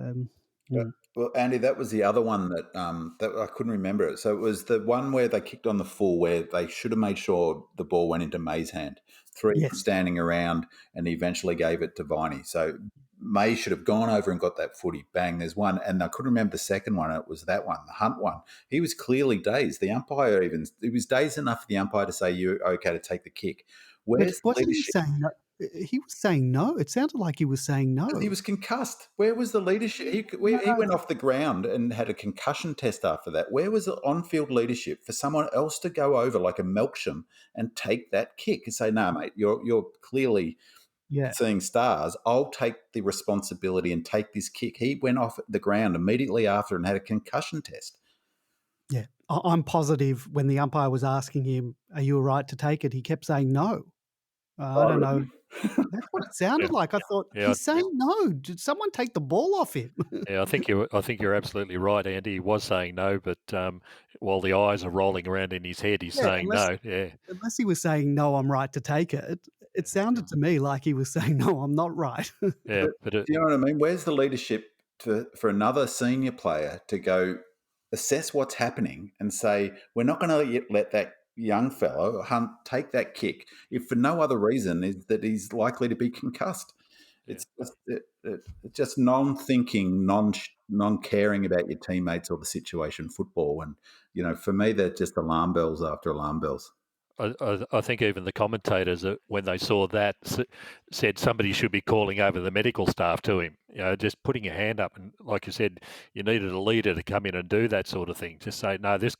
Well, Andy, that was the other one that I couldn't remember it. So it was the one where they kicked on the full, where they should have made sure the ball went into May's hand. 3 were standing around, and he eventually gave it to Viney. So May should have gone over and got that footy. Bang, there's one. And I couldn't remember the second one. It was that one, the Hunt one. He was clearly dazed. The umpire he was dazed enough for the umpire to say, you're okay to take the kick. Where's the leadership? He was saying no. It sounded like he was saying no. He was concussed. Where was the leadership? He went off the ground and had a concussion test after that. Where was the on-field leadership for someone else to go over like a Melksham and take that kick and say, "No, mate, you're clearly seeing stars. I'll take the responsibility and take this kick." He went off the ground immediately after and had a concussion test. Yeah, I'm positive when the umpire was asking him, "Are you all right to take it?" he kept saying no. I don't know. That's what it sounded like. I thought he's saying no. Did someone take the ball off him? I think you're absolutely right, Andy. He was saying no, but while the eyes are rolling around in his head, he's saying no. Yeah. Unless he was saying no, I'm right to take it. It sounded to me like he was saying no, I'm not right. Yeah, but do you know what I mean? Where's the leadership for another senior player to go assess what's happening and say, we're not going to let that young fellow Hunt take that kick if for no other reason is that he's likely to be concussed. It's just non-thinking, non-caring about your teammates or the situation football. And for me, they're just alarm bells after alarm bells. I think even the commentators, when they saw that, said somebody should be calling over the medical staff to him. Just putting your hand up, and like you said, you needed a leader to come in and do that sort of thing. Just say, no, this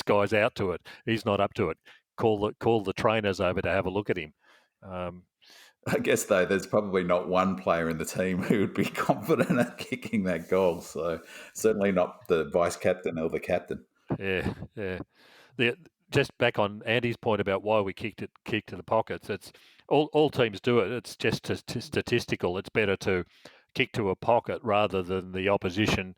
guy's out to it. He's not up to it. Call the trainers over to have a look at him. I guess, though, there's probably not one player in the team who would be confident at kicking that goal. So certainly not the vice captain or the captain. Yeah. Just back on Andy's point about why we kick to the pockets. It's all teams do it. It's just statistical. It's better to kick to a pocket rather than the opposition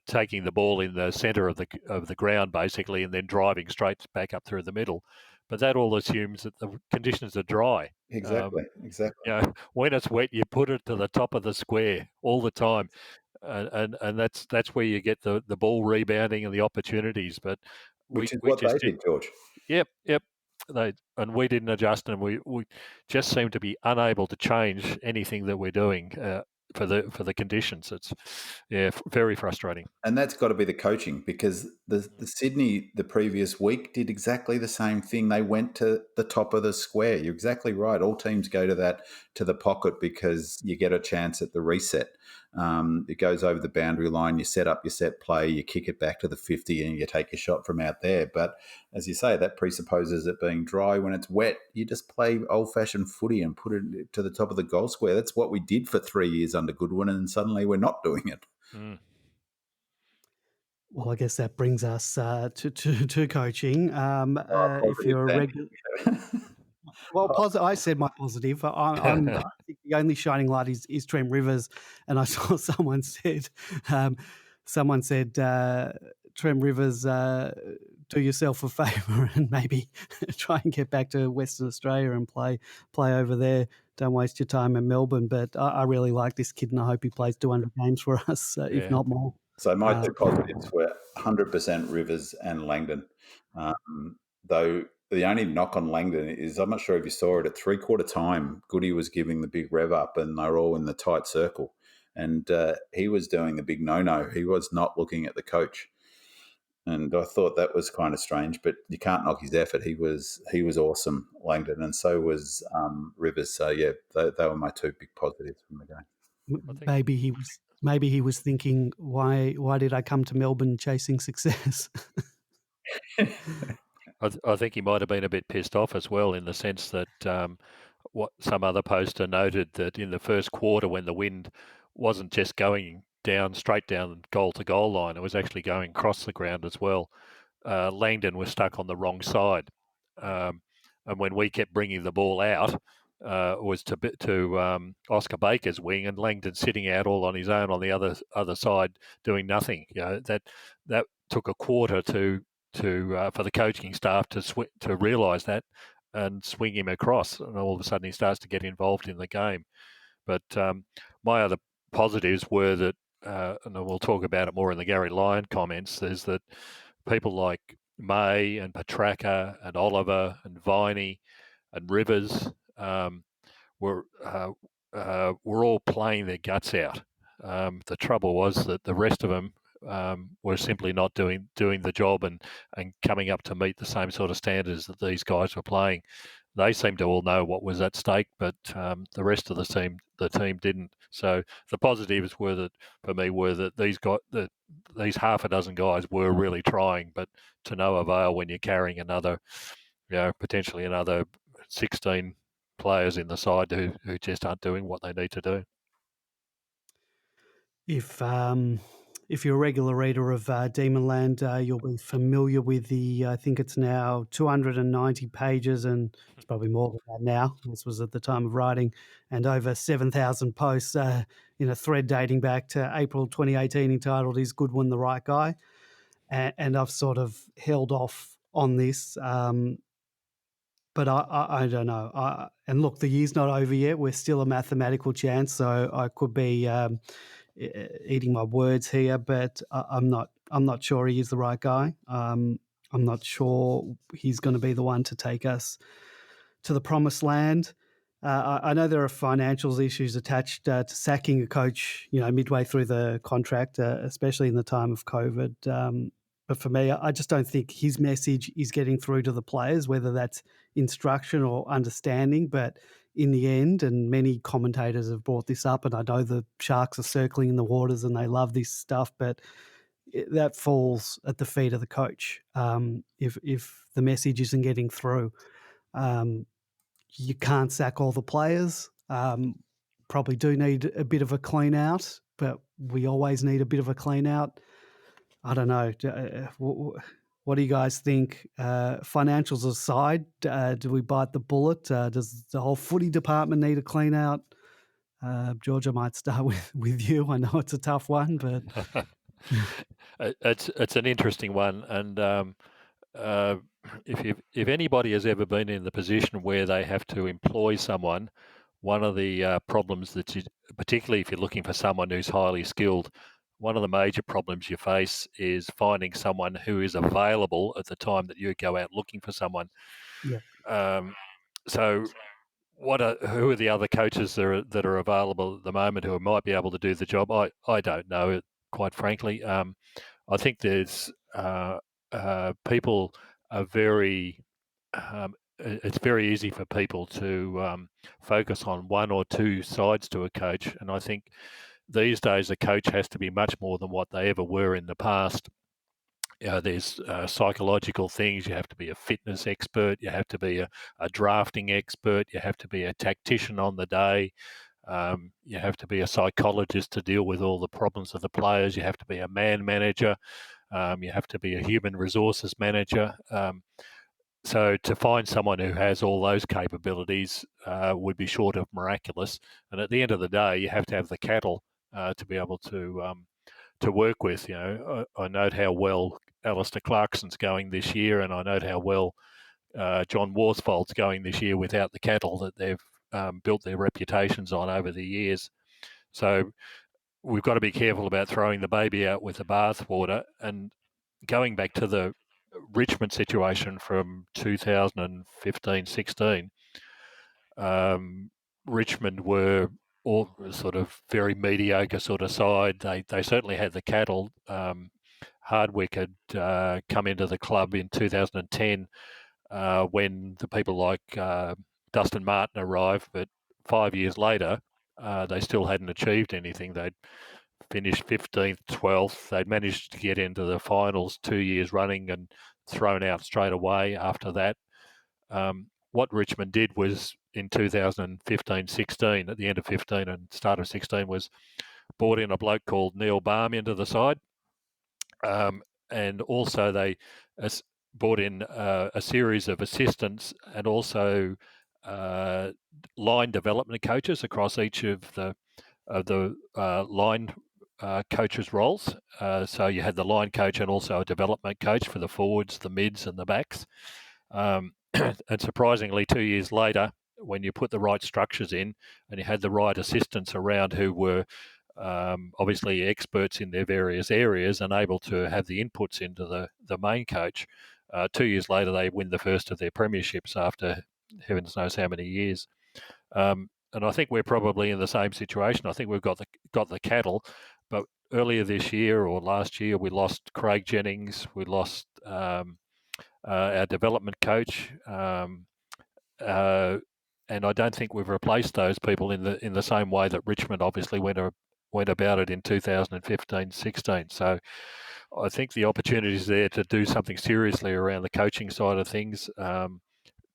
taking the ball in the centre of the ground basically, and then driving straight back up through the middle. But that all assumes that the conditions are dry. Exactly. When it's wet, you put it to the top of the square all the time, and that's where you get the ball rebounding and the opportunities. But Which is we what they just did. did, George. Yep. We didn't adjust, and we just seem to be unable to change anything that we're doing for the conditions. It's very frustrating. And that's got to be the coaching, because the Sydney the previous week did exactly the same thing. They went to the top of the square. You're exactly right. All teams go to the pocket because you get a chance at the reset. It goes over the boundary line. You set up your set play. You kick it back to the 50, and you take your shot from out there. But as you say, that presupposes it being dry. When it's wet, you just play old-fashioned footy and put it to the top of the goal square. That's what we did for 3 years under Goodwin, and suddenly we're not doing it. Mm. Well, I guess that brings us to coaching. If you're a regular, well, I said my positive. I think the only shining light is Trent Rivers, and I saw someone said Trent Rivers, do yourself a favour and maybe try and get back to Western Australia and play over there. Don't waste your time in Melbourne. But I really like this kid, and I hope he plays 200 games for us, if not more. So my two positives were 100% Rivers and Langdon. Though the only knock on Langdon is, I'm not sure if you saw it, at 3/4 time, Goody was giving the big rev up and they were all in the tight circle. And he was doing the big no-no. He was not looking at the coach. And I thought that was kind of strange, but you can't knock his effort. He was awesome, Langdon, and so was Rivers. So, yeah, they were my two big positives from the game. Maybe he was thinking, why did I come to Melbourne chasing success? I think he might have been a bit pissed off as well, in the sense that what some other poster noted, that in the first quarter, when the wind wasn't just going straight down goal to goal line, it was actually going across the ground as well. Langdon was stuck on the wrong side, and when we kept bringing the ball out, was to Oscar Baker's wing, and Langdon sitting out all on his own on the other side doing nothing. That took a quarter for the coaching staff to realise that and swing him across, and all of a sudden he starts to get involved in the game. But my other positives were that, and we'll talk about it more in the Garry Lyon comments, is that people like May and Petraka and Oliver and Viney and Rivers were all playing their guts out. The trouble was that the rest of them were simply not doing the job and coming up to meet the same sort of standards that these guys were playing. They seemed to all know what was at stake, but the rest of the team didn't. So the positives were that these half a dozen guys were really trying, but to no avail when you're carrying potentially another 16 players in the side who just aren't doing what they need to do. If you're a regular reader of Demonland, you'll be familiar with I think it's now 290 pages, and it's probably more than that now. This was at the time of writing, and over 7,000 posts in a thread dating back to April 2018, entitled "Is Goodwin the Right Guy?" And I've sort of held off on this, but I don't know. And look, the year's not over yet. We're still a mathematical chance, so I could be eating my words here, but I'm not sure he is the right guy. I'm not sure he's going to be the one to take us to the promised land. I know there are financial issues attached to sacking a coach, midway through the contract, especially in the time of COVID. But for me, I just don't think his message is getting through to the players, whether that's instruction or understanding. But in the end, and many commentators have brought this up, and I know the Sharks are circling in the waters and they love this stuff, but that falls at the feet of the coach. If the message isn't getting through, you can't sack all the players. Probably do need a bit of a clean out, but we always need a bit of a clean out. I don't know. What do you guys think? Financials aside, do we bite the bullet? Does the whole footy department need a clean out? George, I might start with you. I know it's a tough one, but It's an interesting one, and uh, if anybody has ever been in the position where they have to employ someone, one of the problems that you, particularly if you're looking for someone who's highly skilled, one of the major problems you face is finding someone who is available at the time that you go out looking for someone. Yeah. So who are the other coaches that are available at the moment who might be able to do the job? I don't know, quite frankly. I think there's people are very. It's very easy for people to focus on one or two sides to a coach, and I think these days a coach has to be much more than what they ever were in the past. There's psychological things. You have to be a fitness expert. You have to be a drafting expert. You have to be a tactician on the day. You have to be a psychologist to deal with all the problems of the players. You have to be a man manager. You have to be a human resources manager. So to find someone who has all those capabilities would be short of miraculous. And at the end of the day, you have to have the cattle to be able to work with. You know, I note how well Alistair Clarkson's going this year, and I note how well John Worsfold's going this year without the cattle that they've built their reputations on over the years. So we've got to be careful about throwing the baby out with the bathwater. And going back to the Richmond situation from 2015-16, Richmond were all sort of very mediocre sort of side. They certainly had the cattle. Hardwick had come into the club in 2010 when the people like Dustin Martin arrived, but 5 years later, they still hadn't achieved anything. They'd finished 15th, 12th. They'd managed to get into the finals 2 years running and thrown out straight away after that. What Richmond did was in 2015-16, at the end of 15 and start of 16, was brought in a bloke called Neil Baum into the side. And also they brought in a series of assistants and also line development coaches across each of the line coaches' roles. So you had the line coach and also a development coach for the forwards, the mids, and the backs. And surprisingly, 2 years later, when you put the right structures in and you had the right assistants around who were obviously experts in their various areas and able to have the inputs into the main coach, 2 years later they win the first of their premierships after heavens knows how many years. And I think we're probably in the same situation. I think we've got the cattle, but earlier this year or last year we lost Craig Jennings, we lost our development coach, and I don't think we've replaced those people in the same way that Richmond obviously went about it in 2015-16. So I think the opportunity is there to do something seriously around the coaching side of things.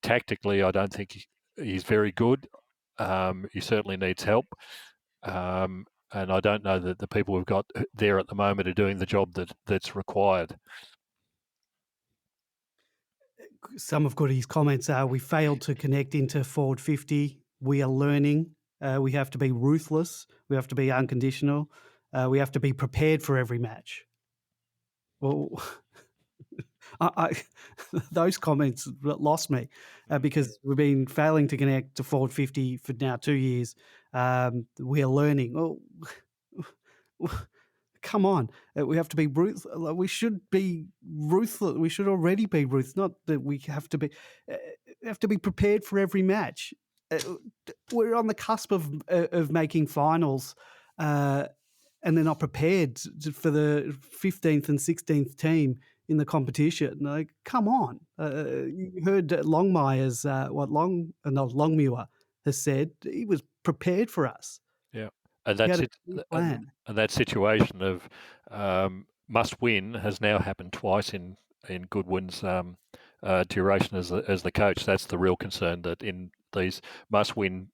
Tactically, I don't think he's very good. He certainly needs help. And I don't know that the people we've got there at the moment are doing the job that's required. Some of Goody's comments are, we failed to connect into forward 50. We are learning. We have to be ruthless. We have to be unconditional. We have to be prepared for every match. Well, those comments lost me because we've been failing to connect to forward 50 for now 2 years. We are learning. Oh, come on. We have to be ruthless. We should be ruthless. We should already be ruthless. Not that we have to be prepared for every match. We're on the cusp of making finals, and they're not prepared for the 15th and 16th team in the competition. Like, come on. You heard Longmire's Longmuir has said he was prepared for us. Yeah, and that's it. And that situation of must win has now happened twice in Goodwin's duration as the coach. That's the real concern, that in these must win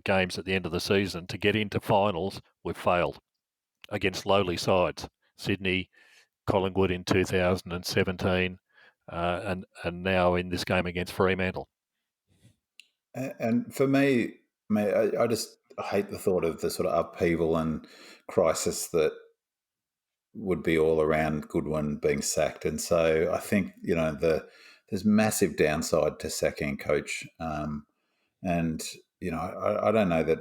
games at the end of the season, to get into finals, we've failed against lowly sides. Sydney, Collingwood in 2017, and now in this game against Fremantle. And for me, I just hate the thought of the sort of upheaval and crisis that would be all around Goodwin being sacked, and so I think there's massive downside to sacking a coach, and I don't know that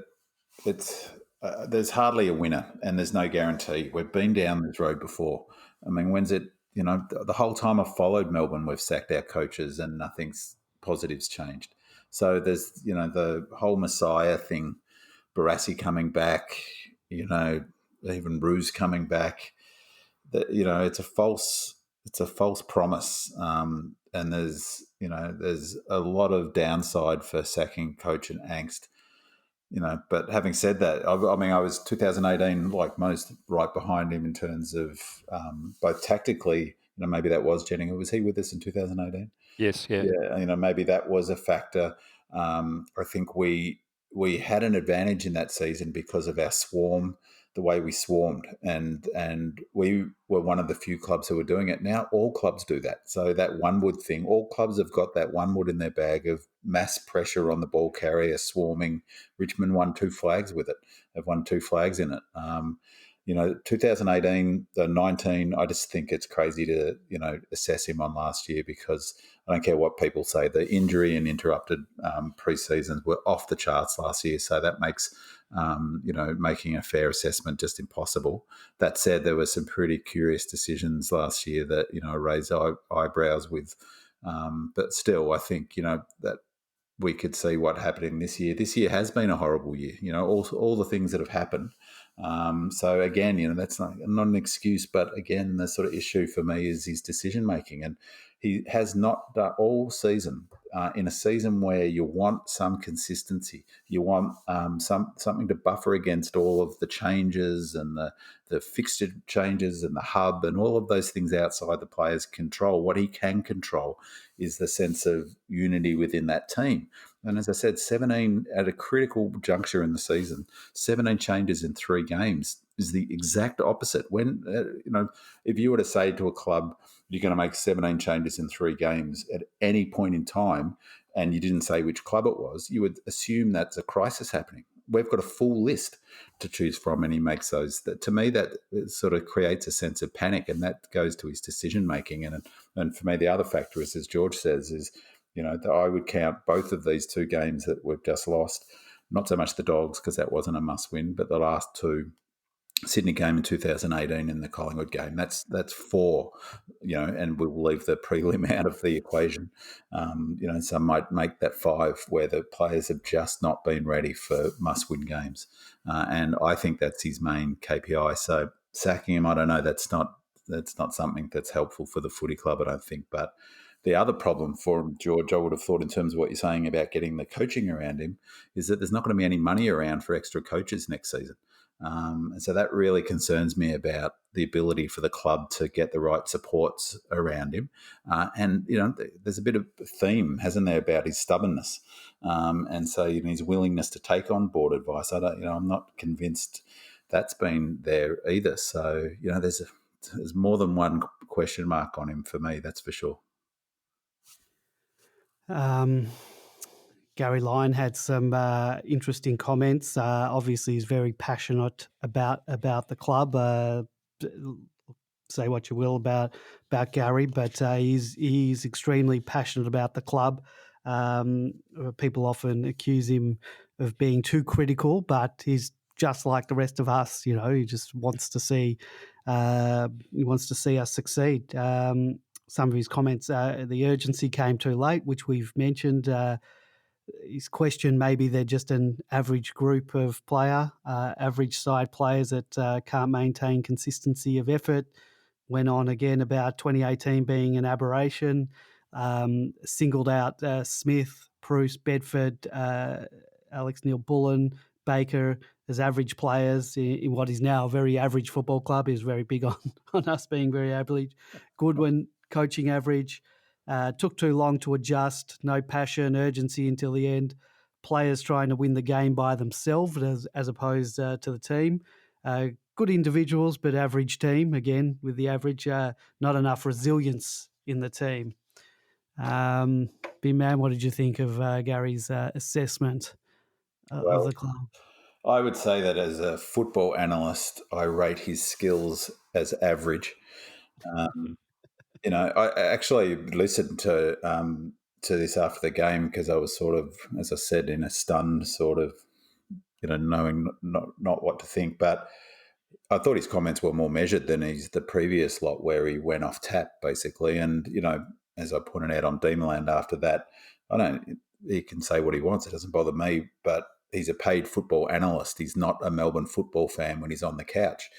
it's there's hardly a winner, and there's no guarantee. We've been down this road before. I mean, when's it? The whole time I've followed Melbourne, we've sacked our coaches, and nothing's positives changed. So there's the whole Messiah thing, Barassi coming back, even Ruse coming back. That it's a false promise, and there's a lot of downside for sacking coach and angst. But having said that, I mean, I was 2018, like most, right behind him in terms of both tactically. Maybe that was Jennings. Was he with us in 2018? Yes, yeah. Yeah, maybe that was a factor. I think we had an advantage in that season because of our swarm, the way we swarmed, and we were one of the few clubs who were doing it. Now all clubs do that. So that one wood thing, all clubs have got that one wood in their bag of mass pressure on the ball carrier, swarming. Richmond won 2 flags with it. They've won 2 flags in it. 2018, the 19, I just think it's crazy to, assess him on last year, because I don't care what people say. The injury and interrupted pre-seasons were off the charts last year. So that makes, making a fair assessment just impossible. That said, there were some pretty curious decisions last year that, raised eyebrows with. But still, I think, that we could see what happened this year. This year has been a horrible year, all the things that have happened. So again, that's not an excuse, but again, the sort of issue for me is his decision making, and he has not done all season. In a season where you want some consistency, you want something to buffer against all of the changes and the fixture changes and the hub and all of those things outside the player's control. What he can control is the sense of unity within that team. And as I said, 17 at a critical juncture in the season, 17 changes in 3 games is the exact opposite. When, if you were to say to a club, you're going to make 17 changes in 3 games at any point in time, and you didn't say which club it was, you would assume that's a crisis happening. We've got a full list to choose from, and he makes those. To me, that sort of creates a sense of panic, and that goes to his decision making. And for me, the other factor is, as George says, is that I would count both of these 2 games that we've just lost, not so much the Dogs, because that wasn't a must win, but the last 2. Sydney game in 2018 and the Collingwood game. That's 4, and we'll leave the prelim out of the equation. Some might make that 5, where the players have just not been ready for must-win games, and I think that's his main KPI. So sacking him, I don't know. That's not something that's helpful for the footy club, I don't think. But the other problem for him, George, I would have thought, in terms of what you're saying about getting the coaching around him, is that there's not going to be any money around for extra coaches next season. And so that really concerns me about the ability for the club to get the right supports around him. And there's a bit of a theme, hasn't there, about his stubbornness, and so his willingness to take on board advice. I'm not convinced that's been there either. So there's more than one question mark on him for me. That's for sure. Garry Lyon had some interesting comments. Obviously, he's very passionate about the club. Say what you will about Garry, but he's extremely passionate about the club. People often accuse him of being too critical, but he's just like the rest of us. He just wants to see us succeed. Some of his comments, the urgency came too late, which we've mentioned. His question, maybe they're just an average group of average side players that can't maintain consistency of effort. Went on again about 2018 being an aberration. Singled out Smith, Bruce, Bedford, Alex Neil-Bullen, Baker as average players in what is now a very average football club. He was very big on us being very average. Goodwin, coaching average. Took too long to adjust, no passion, urgency until the end. Players trying to win the game by themselves as opposed to the team. Good individuals, but average team, again, with the average. Not enough resilience in the team. Big man, what did you think of Garry's assessment of the club? I would say that as a football analyst, I rate his skills as average. I actually listened to this after the game because I was sort of, as I said, in a stunned sort of, knowing not what to think. But I thought his comments were more measured than the previous lot where he went off tap, basically. And, as I pointed out on Demonland after that, he can say what he wants. It doesn't bother me, but he's a paid football analyst. He's not a Melbourne football fan when he's on the couch.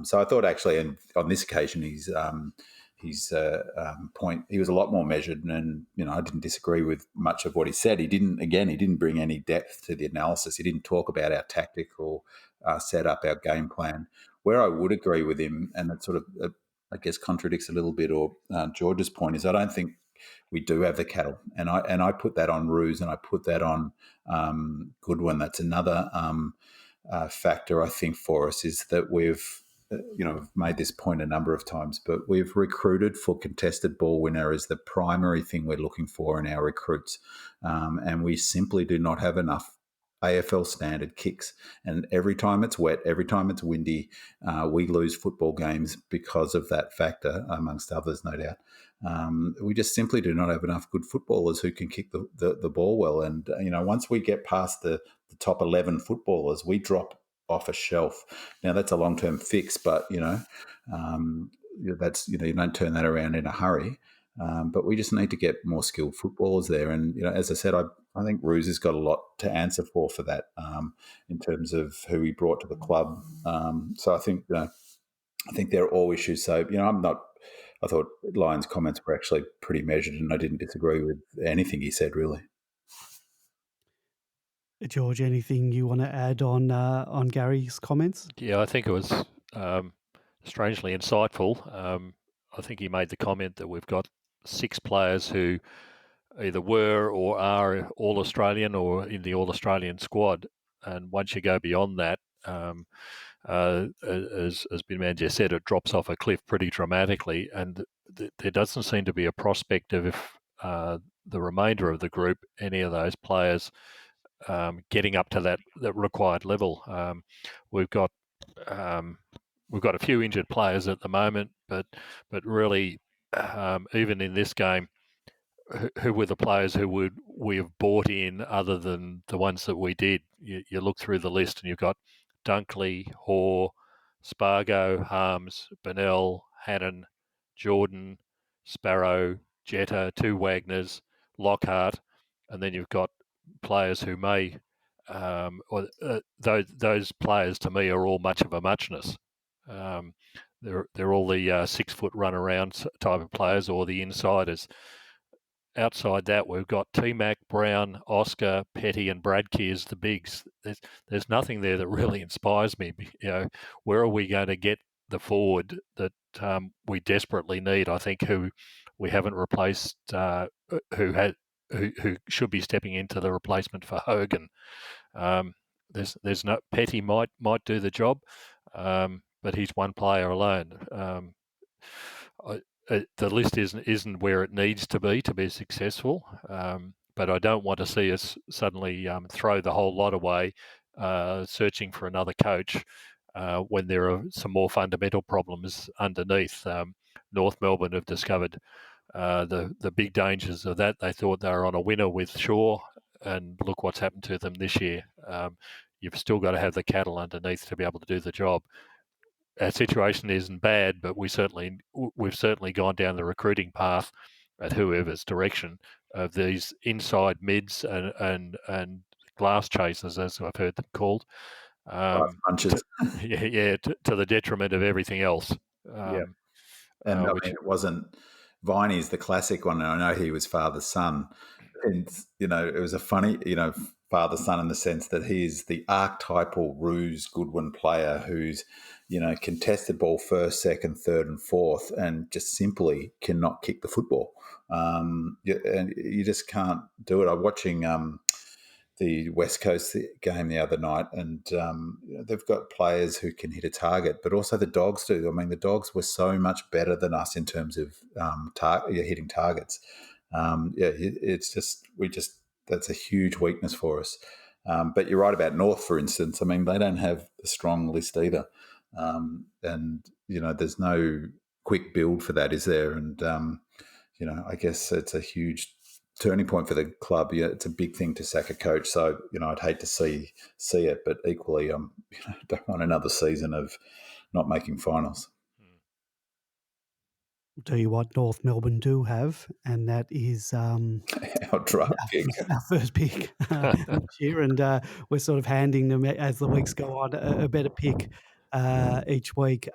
So I thought actually, and on this occasion, his point, he was a lot more measured, and I didn't disagree with much of what he said. He didn't bring any depth to the analysis. He didn't talk about our tactical set up, our game plan. Where I would agree with him, and it sort of, I guess, contradicts a little bit, or George's point, is I don't think we do have the cattle, and I put that on Ruse, and I put that on Goodwin. That's another factor I think for us, is that we've made this point a number of times, but we've recruited for contested ball winner as the primary thing we're looking for in our recruits, and we simply do not have enough AFL standard kicks. And every time it's wet, every time it's windy, we lose football games because of that factor, amongst others, no doubt. We just simply do not have enough good footballers who can kick the ball well. And, once we get past the top 11 footballers, we drop off a shelf. Now, that's a long-term fix, but, that's, you don't turn that around in a hurry. But we just need to get more skilled footballers there. And, as I said, I think Ruse has got a lot to answer for that, in terms of who he brought to the club. So I think, I think they're all issues. So, I thought Lyon's comments were actually pretty measured, and I didn't disagree with anything he said, really. George, anything you want to add on Gary's comments? Yeah, I think it was strangely insightful. I think he made the comment that we've got 6 players who either were or are All-Australian or in the All-Australian squad. And once you go beyond that, as Binman just said, it drops off a cliff pretty dramatically. And there doesn't seem to be a prospect of, if the remainder of the group, any of those players, getting up to that required level. We've got a few injured players at the moment, but really, even in this game, who were the players who we have bought in other than the ones that we did? You look through the list and you've got Dunkley, Hoare, Spargo, Harms, Bennell, Hannon, Jordan, Sparrow, Jetta, 2 Wagners, Lockhart, and then you've got players who may, those players to me are all much of a muchness. They're all the 6-foot run around type of players, or the insiders. Outside that, we've got T-Mac, Brown, Oscar, Petty, and Bradkey as the bigs. There's nothing there that really inspires me. Where are we going to get the forward that we desperately need? I think who we haven't replaced, who should be stepping into the replacement for Hogan. There's no Petty might do the job, but he's one player alone. The list isn't where it needs to be successful, but I don't want to see us suddenly throw the whole lot away, searching for another coach when there are some more fundamental problems underneath. North Melbourne have discovered the big dangers of that. They thought they were on a winner with Shaw, and look what's happened to them this year. You've still got to have the cattle underneath to be able to do the job. Our situation isn't bad, but we've certainly gone down the recruiting path at whoever's direction of these inside mids and glass chasers, as I've heard them called. Punches. To the detriment of everything else. And it wasn't. Viney's the classic one. I know he was father's son, and it was a funny, father son in the sense that he is the archetypal Ruse Goodwin player who's contested ball first, second, third, and fourth, and just simply cannot kick the football. And you just can't do it. I'm watching the West Coast game the other night, and they've got players who can hit a target, but also the Dogs do. I mean, the Dogs were so much better than us in terms of hitting targets. It's just that's a huge weakness for us. But you're right about North, for instance. I mean, they don't have a strong list either. And, there's no quick build for that, is there? And, I guess it's a huge turning point for the club. Yeah, it's a big thing to sack a coach. So, I'd hate to see it, but equally, don't want another season of not making finals. I'll tell you what North Melbourne do have, and that is Our draft pick. our first pick this year, and we're sort of handing them, as the weeks go on, a better pick each week.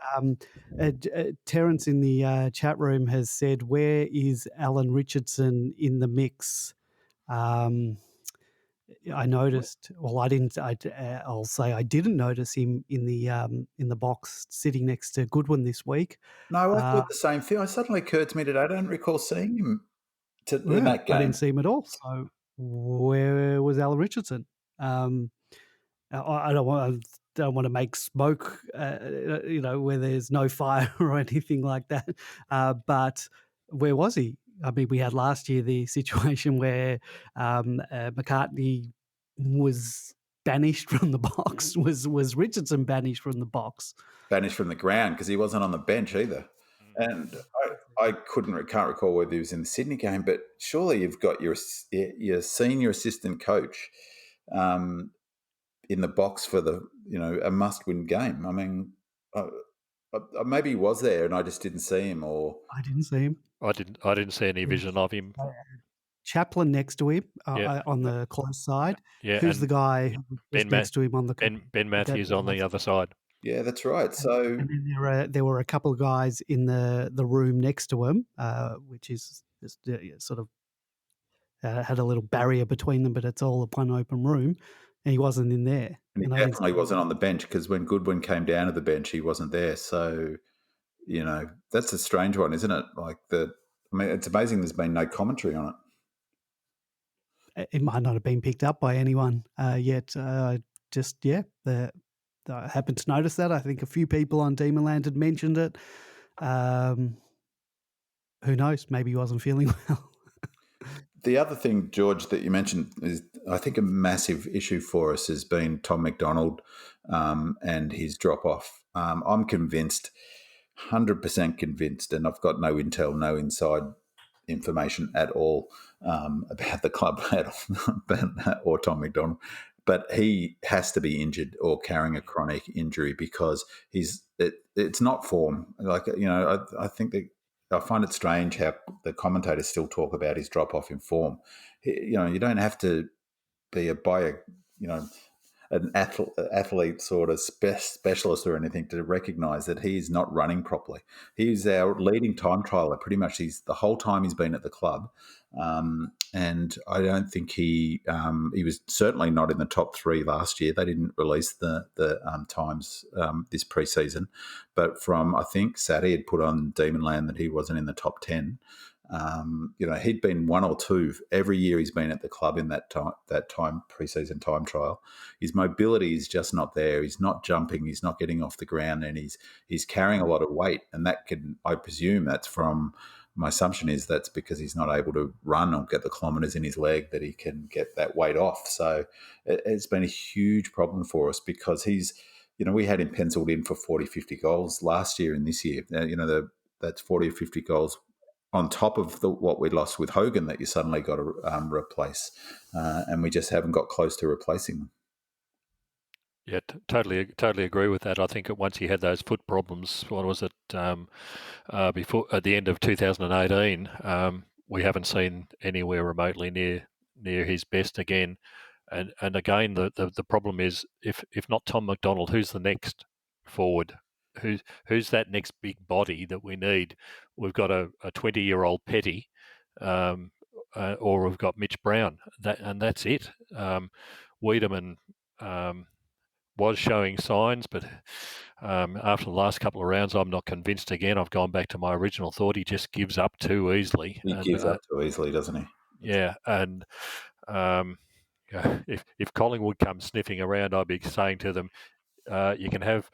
Terence in the chat room has said, where is Alan Richardson in the mix? I noticed. Well, I didn't. I'll say I didn't notice him in the box sitting next to Goodwin this week. No, I thought the same thing. It suddenly occurred to me today. I don't recall seeing him in that game. I didn't see him at all. So where was Alan Richardson? I don't want to make smoke, where there's no fire or anything like that. But where was he? I mean, we had last year the situation where McCartney was banished from the box. Was Richardson banished from the box? Banished from the ground because he wasn't on the bench either. And I can't recall whether he was in the Sydney game, but surely you've got your senior assistant coach in the box for a must-win game. I mean, maybe he was there and I just didn't see him, or I didn't see him. I didn't see any vision of him. Chaplin next to him on the close side. Yeah, who's the guy next to him on the Ben Matthews on the other side? Yeah, that's right. So and then there were a couple of guys in the room next to him, which is sort of had a little barrier between them, but it's all one open room, and he wasn't in there. And he definitely wasn't on the bench because when Goodwin came down to the bench, he wasn't there. So, that's a strange one, isn't it? It's amazing there's been no commentary on it. It might not have been picked up by anyone yet. I happened to notice that. I think a few people on Demonland had mentioned it. Who knows? Maybe he wasn't feeling well. The other thing, George, that you mentioned is, I think, a massive issue for us has been Tom McDonald and his drop-off. I'm convinced, 100% convinced, and I've got no intel, no inside information at all about the club or Tom McDonald, but he has to be injured or carrying a chronic injury because it's not form. I think that I find it strange how the commentators still talk about his drop-off in form. You don't have to be an athlete sort of specialist or anything to recognise that he is not running properly. He's our leading time trialer pretty much. The whole time he's been at the club. And I don't think he was certainly not in the top 3 last year. They didn't release the times this preseason, but from, I think Saturday had put on Demonland that he wasn't in the top 10. He'd been 1 or 2 every year he's been at the club in that time preseason time trial. His mobility is just not there. He's not jumping. He's not getting off the ground, and he's carrying a lot of weight. And that I presume that's from. My assumption is that's because he's not able to run or get the kilometres in his leg that he can get that weight off. So it's been a huge problem for us because we had him penciled in for 40, 50 goals last year and this year. That's 40 or 50 goals on top of what we lost with Hogan that you suddenly got to replace. And we just haven't got close to replacing them. Yeah, totally agree with that. I think once he had those foot problems, what was it, before at the end of 2018, we haven't seen anywhere remotely near his best again. And again, the problem is if not Tom McDonald, who's the next forward? Who's that next big body that we need? We've got a 20-year-old Petty, or we've got Mitch Brown. That's it. Wiedemann was showing signs, but after the last couple of rounds, I'm not convinced again. I've gone back to my original thought. He just gives up too easily. He gives up too easily, doesn't he? Yeah, and if Collingwood comes sniffing around, I'd be saying to them, you can have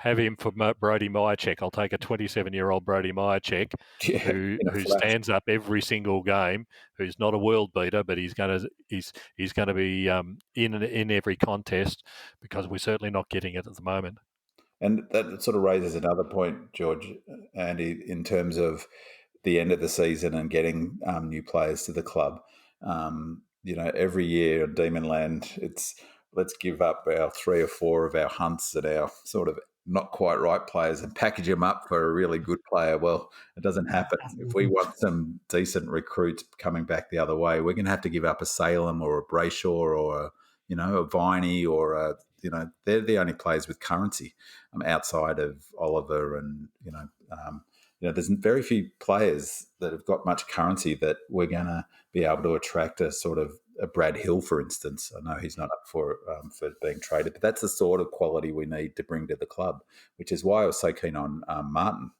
have him for Brody Myercheck. I'll take a 27-year-old Brody Myercheck Yeah, who in a flash. stands up every single game, who's not a world beater, but he's going to be in every contest, because we're certainly not getting it at the moment. And that sort of raises another point, George, Andy, in terms of the end of the season and getting new players to the club. Every year in Demonland, it's let's give up our 3 or 4 of our hunts and our sort of not quite right players and package them up for a really good player. Well, it doesn't happen. If we want some decent recruits coming back the other way, we're going to have to give up a Salem or a Brayshaw or a Viney or they're the only players with currency outside of Oliver and there's very few players that have got much currency that we're going to be able to attract a sort of a Brad Hill, for instance. I know he's not up for being traded, but that's the sort of quality we need to bring to the club, which is why I was so keen on Martin.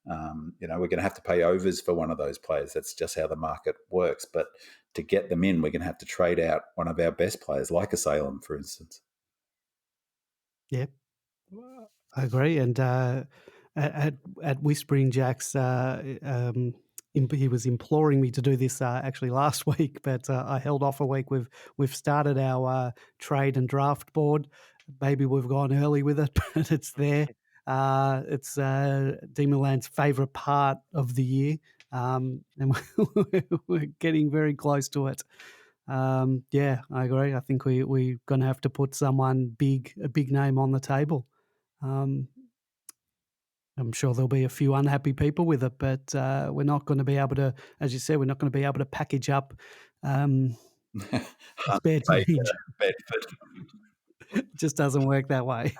We're going to have to pay overs for one of those players. That's just how the market works. But to get them in, we're going to have to trade out one of our best players, like a Salem, for instance. Yeah, I agree. And at Whispering Jacks, he was imploring me to do this actually last week, but I held off a week. We've started our trade and draft board. Maybe we've gone early with it, but it's there. It's Demonland's favourite part of the year, and we're getting very close to it. Yeah, I agree. I think we're going to have to put a big name on the table. I'm sure there'll be a few unhappy people with it, but we're not going to be able to, as you said, we're not going to be able to package up a spare tonnage. Bedford. It just doesn't work that way.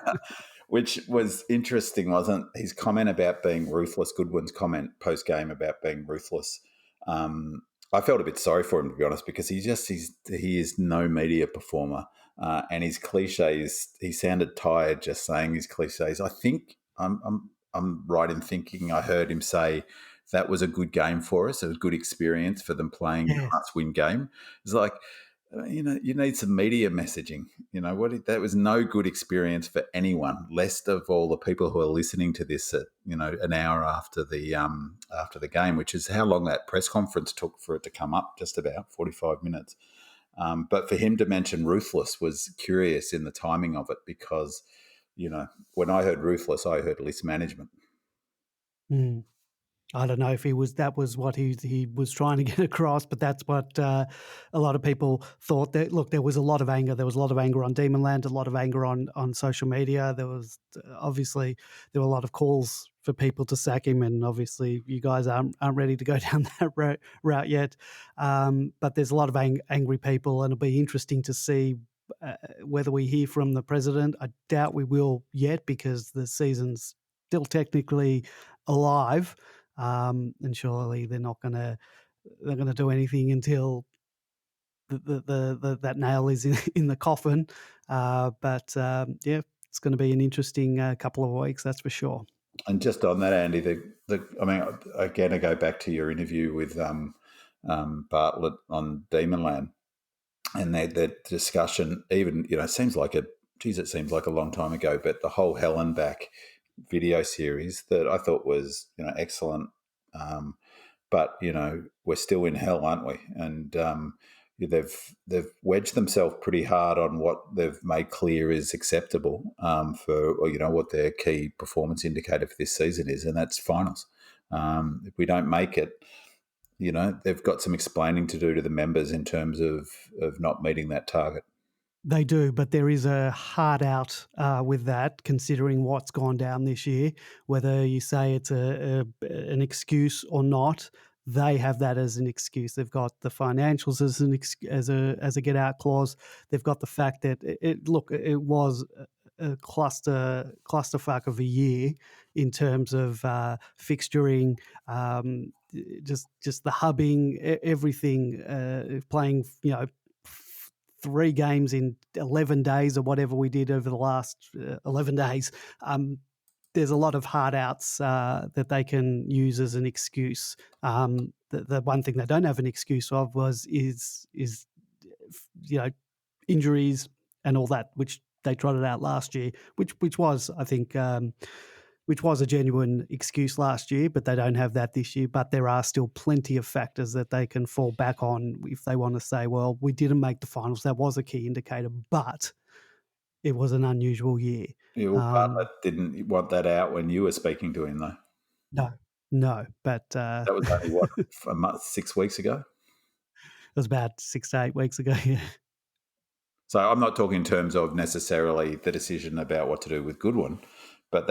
Which was interesting, wasn't his comment about being ruthless? Goodwin's comment post game about being ruthless. I felt a bit sorry for him, to be honest, because he is no media performer, and his cliches. He sounded tired just saying his cliches. I think I'm right in thinking I heard him say that was a good game for us. It was a good experience for them playing a must-win game. It's like, you need some media messaging. That was no good experience for anyone, less of all the people who are listening to this at an hour after the game, which is how long that press conference took for it to come up, just about 45 minutes. But for him to mention ruthless was curious in the timing of it, because when I heard ruthless, I heard list management. Mm. I don't know if that was what he was trying to get across, but that's what a lot of people thought. That look, there was a lot of anger. There was a lot of anger on Demonland, a lot of anger on social media. There was obviously there were a lot of calls for people to sack him, and obviously you guys aren't ready to go down that route yet. But there's a lot of angry people, and it'll be interesting to see whether we hear from the president. I doubt we will yet, because the season's still technically alive. And surely they're going to do anything until that nail is in the coffin. But yeah, it's going to be an interesting couple of weeks, that's for sure. And just on that, Andy, again, I go back to your interview with Bartlett on Demonland, and that discussion. Even it seems like it seems like a long time ago, but the whole Hell and Back video series that I thought was excellent. But we're still in hell, aren't we? And they've wedged themselves pretty hard on what they've made clear is acceptable for what their key performance indicator for this season is, and that's finals. If we don't make it, they've got some explaining to do to the members in terms of not meeting that target. They do, but there is a hard out with that, considering what's gone down this year. Whether you say it's an excuse or not, they have that as an excuse. They've got the financials as a get out clause. They've got the fact that it was a clusterfuck of a year in terms of fixturing, just the hubbing, everything, playing 3 games in 11 days or whatever we did over the last 11 days. There's a lot of hard outs that they can use as an excuse. The one thing they don't have an excuse of is injuries and all that, which they trotted out last year, which was, I think, which was a genuine excuse last year, but they don't have that this year. But there are still plenty of factors that they can fall back on if they want to say, well, we didn't make the finals. That was a key indicator, but it was an unusual year. Yeah, well, Bartlett didn't want that out when you were speaking to him, though. No, but That was only, what, a month, 6 weeks ago? it was about 6 to 8 weeks ago, yeah. So I'm not talking in terms of necessarily the decision about what to do with Goodwin, but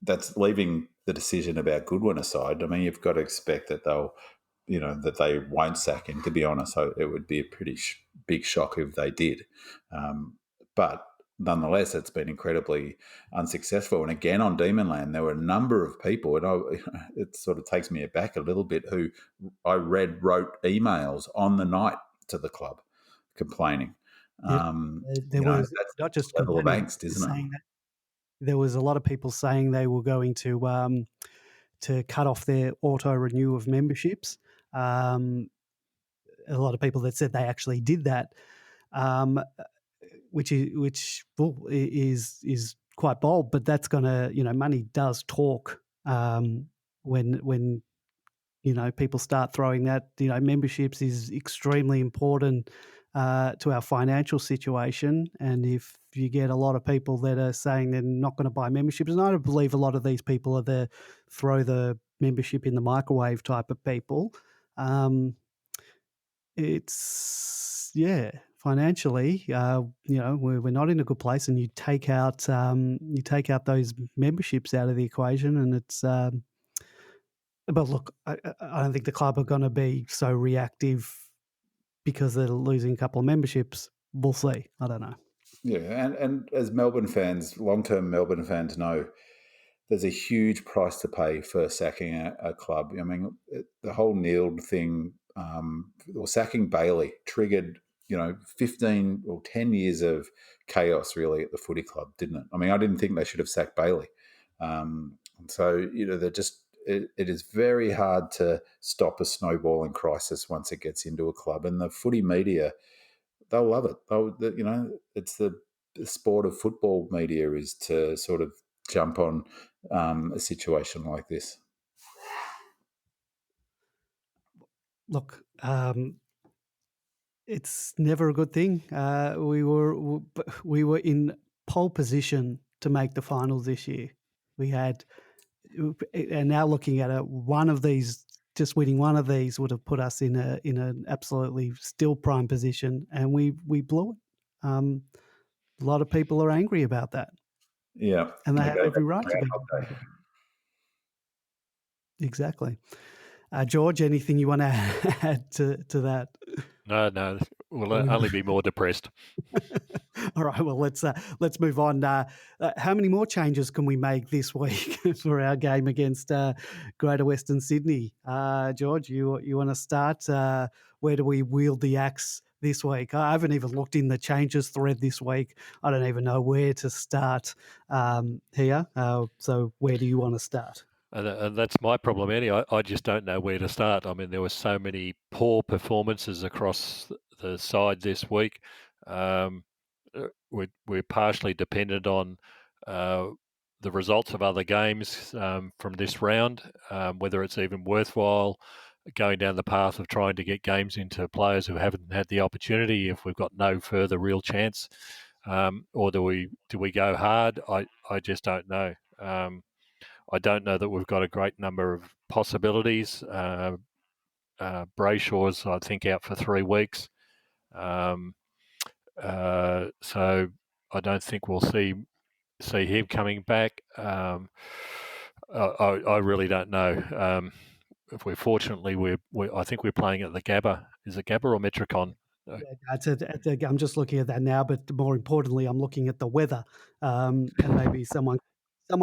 that's leaving the decision about Goodwin aside. I mean, you've got to expect that that they won't sack him. To be honest, so it would be a pretty big shock if they did. But nonetheless, it's been incredibly unsuccessful. And again, on Demonland, there were a number of people, and it sort of takes me aback a little bit, who I read wrote emails on the night to the club complaining. There was that's not just the level of complaining, angst, isn't it? there was a lot of people saying they were going to cut off their auto renew of memberships. A lot of people that said they actually did that, which is quite bold. But that's gonna, money does talk. When people start throwing that, memberships is extremely important to our financial situation. And if you get a lot of people that are saying they're not going to buy memberships, and I don't believe a lot of these people are the throw the membership in the microwave type of people. It's financially, we're not in a good place, and you take out those memberships out of the equation, and it's. But look, I don't think the club are going to be so reactive because they're losing a couple of memberships. We'll see. I don't know. Yeah, and as Melbourne fans, long-term Melbourne fans know, there's a huge price to pay for sacking a club. I mean, the whole Neild thing, or sacking Bailey, triggered 15 or 10 years of chaos really at the footy club, didn't it? I mean, I didn't think they should have sacked Bailey. So they're just. It is very hard to stop a snowballing crisis once it gets into a club, and the footy media, they'll love it. It's the sport of football media is to sort of jump on a situation like this. Look, it's never a good thing. We were in pole position to make the finals this year. We had, and now looking at it, just winning one of these would have put us in an absolutely still prime position, and we blew it. A lot of people are angry about that. Yeah, and they have every right to be. Okay. Exactly. George, anything you want to add to that? No, we'll only be more depressed. All right, well, let's move on. How many more changes can we make this week for our game against Greater Western Sydney? George, you want to start? Where do we wield the axe this week? I haven't even looked in the changes thread this week. I don't even know where to start here. So where do you want to start? And that's my problem, Andy. I just don't know where to start. I mean, there were so many poor performances across the side this week. We're partially dependent on the results of other games from this round, whether it's even worthwhile going down the path of trying to get games into players who haven't had the opportunity if we've got no further real chance, or do we go hard? I just don't know. I don't know that we've got a great number of possibilities. Brayshaw's, I think, out for 3 weeks. So I don't think we'll see him coming back. I really don't know. If we're fortunately, I think we're playing at the Gabba. Is it Gabba or Metricon? I'm just looking at that now, but more importantly, I'm looking at the weather, and maybe someone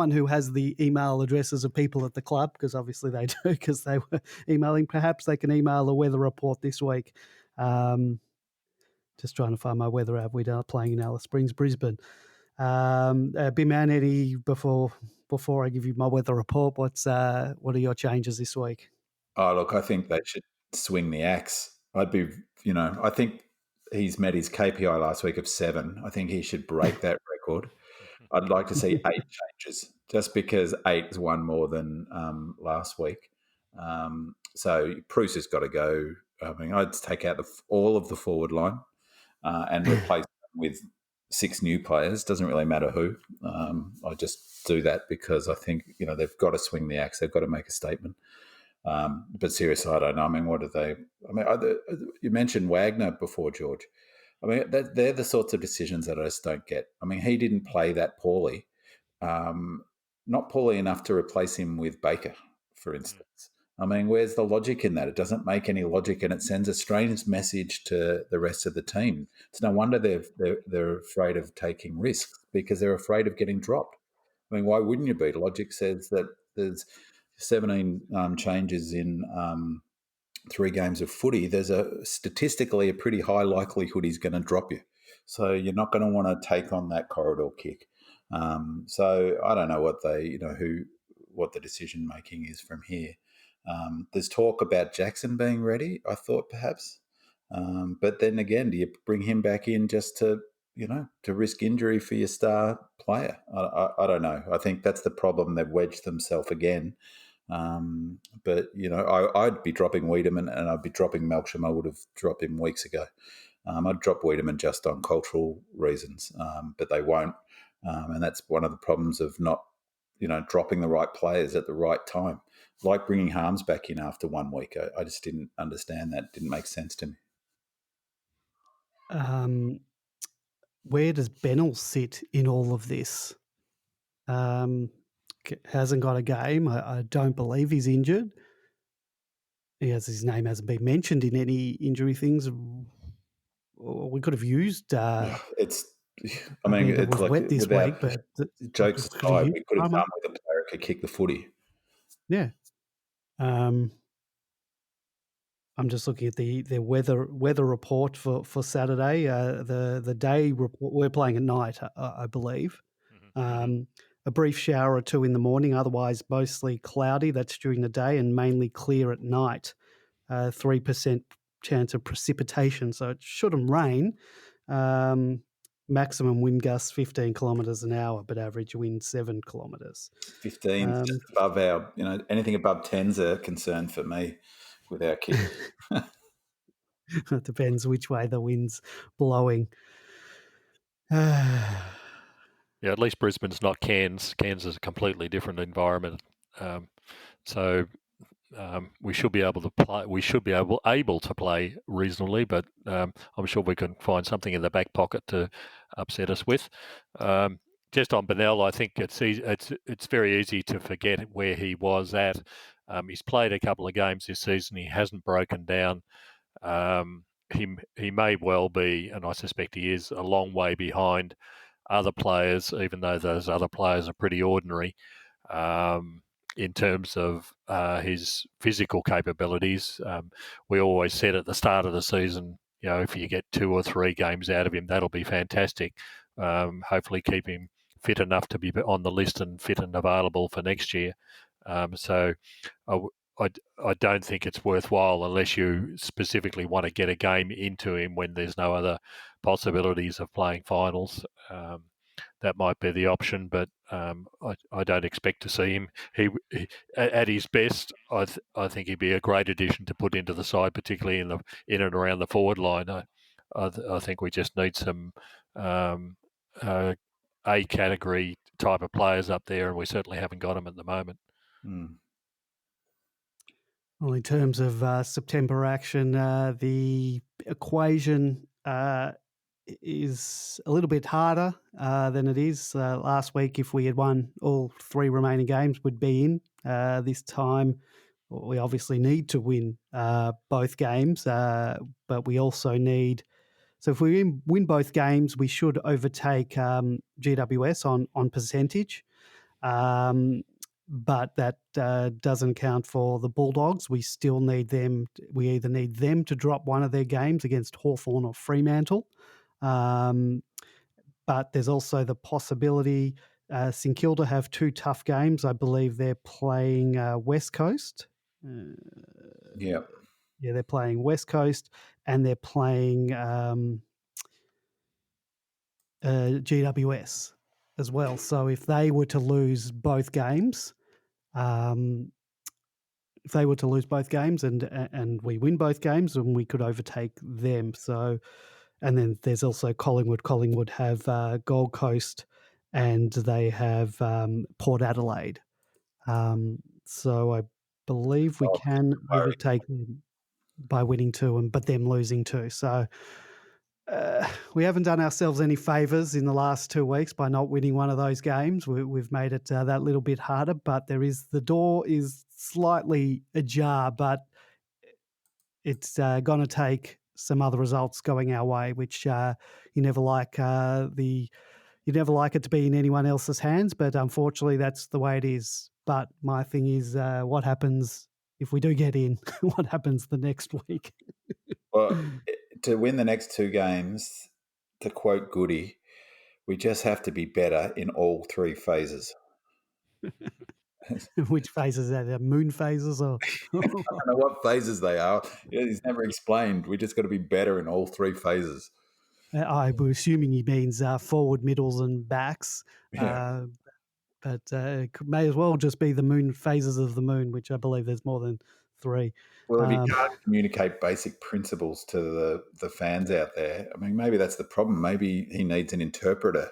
who has the email addresses of people at the club, because obviously they do, because they were emailing. Perhaps they can email the weather report this week. Just trying to find my weather app. We are playing in Alice Springs, Brisbane. B-Man, Eddie, before I give you my weather report, what are your changes this week? Oh, look, I think they should swing the axe. I think he's met his KPI last week of 7. I think he should break that record. I'd like to see 8 changes, just because 8 is one more than last week. So Bruce has got to go. I mean, I'd take out all of the forward line and replace them with 6 new players. Doesn't really matter who. I just do that because I think they've got to swing the axe. They've got to make a statement. But seriously, I don't know. I mean, what do they? I mean, you mentioned Wagner before, George. I mean, they're the sorts of decisions that I just don't get. I mean, he didn't play that poorly, not poorly enough to replace him with Baker, for instance. I mean, where's the logic in that? It doesn't make any logic, and it sends a strange message to the rest of the team. It's no wonder they're afraid of taking risks, because they're afraid of getting dropped. I mean, why wouldn't you be? Logic says that there's 17 changes in 3 games of footy. There's statistically a pretty high likelihood he's going to drop you. So you're not going to want to take on that corridor kick. So I don't know what what the decision making is from here. There's talk about Jackson being ready, I thought perhaps. But then again, do you bring him back in just to risk injury for your star player? I don't know. I think that's the problem. They've wedged themselves again. But I'd be dropping Wiedemann, and I'd be dropping Melksham. I would have dropped him weeks ago. I'd drop Wiedemann just on cultural reasons, but they won't. And that's one of the problems of not, dropping the right players at the right time. Like bringing Harms back in after 1 week. I just didn't understand that. It didn't make sense to me. Where does Bennell sit in all of this? Hasn't got a game. I don't believe he's injured. His name hasn't been mentioned in any injury things. We could have used. It's it was like, wet this week, but jokes aside, we could have done with a player who could kick the footy. Yeah. I'm just looking at the weather report for Saturday. The day report, we're playing at night, I believe. A brief shower or 2 in the morning, otherwise mostly cloudy. That's during the day, and mainly clear at night. 3% chance of precipitation, so it shouldn't rain. Maximum wind gusts 15 kilometres an hour, but average wind 7 kilometres. 15 is just above our, anything above 10's a concern for me with our kick. It depends which way the wind's blowing. Yeah, at least Brisbane's not Cairns. Cairns is a completely different environment. So we should be able to play. We should be able to play reasonably, but I'm sure we can find something in the back pocket to upset us with. Just on Bennell, I think it's very easy to forget where he was at. He's played a couple of games this season. He hasn't broken down. He may well be, and I suspect he is, a long way behind other players, even though those other players are pretty ordinary in terms of his physical capabilities. We always said at the start of the season, if you get 2 or 3 games out of him, that'll be fantastic. Hopefully keep him fit enough to be on the list and fit and available for next year. So I don't think it's worthwhile unless you specifically want to get a game into him when there's no other possibilities of playing finals. That might be the option, but I don't expect to see him. He at his best, I think he'd be a great addition to put into the side, particularly in and around the forward line. I think we just need some A category type of players up there, and we certainly haven't got them at the moment. Well, in terms of September action, the equation is a little bit harder than it is last week. If we had won all 3 remaining games, we'd be in. This time, we obviously need to win both games, but we also need. So if we win both games, we should overtake GWS on percentage. But that doesn't count for the Bulldogs. We still need them. We either need them to drop one of their games against Hawthorn or Fremantle. But there's also the possibility St Kilda have 2 tough games. I believe they're playing West Coast. Yeah, they're playing West Coast. and they're playing GWS as well. So if they were to lose both games, and we win both games, then we could overtake them. So, and then there's also Collingwood. Collingwood have Gold Coast, and they have Port Adelaide. So I believe we can overtake them by winning 2, but them losing 2. So we haven't done ourselves any favours in the last 2 weeks by not winning one of those games. We've made it that little bit harder, but the door is slightly ajar, but it's going to take some other results going our way, which you never like you never like it to be in anyone else's hands, but unfortunately that's the way it is. But my thing is, what happens if we do get in? What happens the next week? Well, to win the next 2 games, to quote Goody, we just have to be better in all 3 phases. Which phases are there? Moon phases or? I don't know what phases they are. He's never explained. We just got to be better in all 3 phases. I'm assuming he means forward, middles, and backs. Yeah. But it may as well just be the moon phases of the moon, which I believe there's more than 3. Well, if you can't communicate basic principles to the fans out there, I mean, maybe that's the problem. Maybe he needs an interpreter.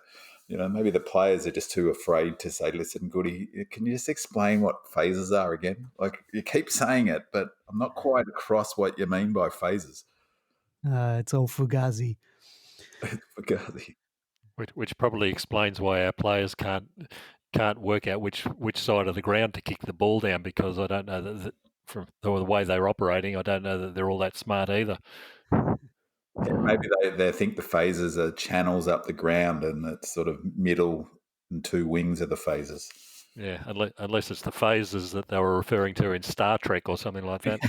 Maybe the players are just too afraid to say, listen, Goody, can you just explain what phases are again? Like, you keep saying it, but I'm not quite across what you mean by phases. It's all Fugazi. Fugazi. Which probably explains why our players can't work out which side of the ground to kick the ball down, because I don't know that from the way they're operating, I don't know that they're all that smart either. Yeah, maybe they think the phases are channels up the ground, and it's sort of middle and 2 wings of the phases. Yeah, unless it's the phases that they were referring to in Star Trek or something like that.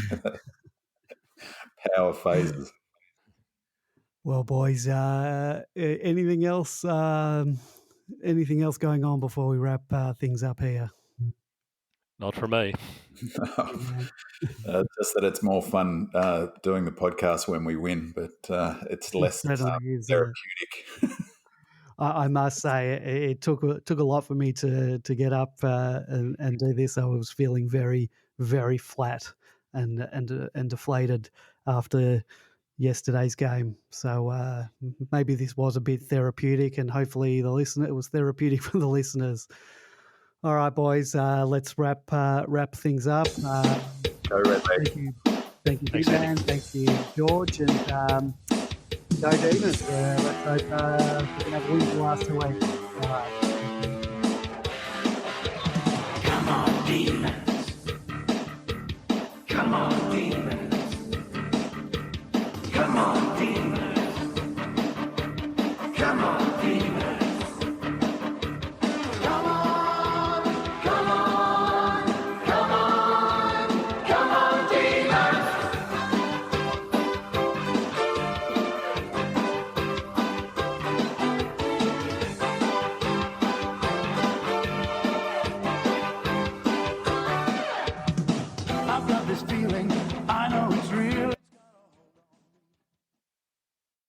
Power phases. Well, boys, anything else? Anything else going on before we wrap things up here? Not for me. Just that it's more fun doing the podcast when we win, but it's less therapeutic. I must say, it took a lot for me to get up and do this. I was feeling very, very flat and deflated after yesterday's game. So maybe this was a bit therapeutic, and hopefully it was therapeutic for the listeners. All right, boys, let's wrap things up. Go Red Leg. Thank you, Big Man. Thank you, George, and go Demons. Let's hope we can have a win for the last 2 weeks. All right.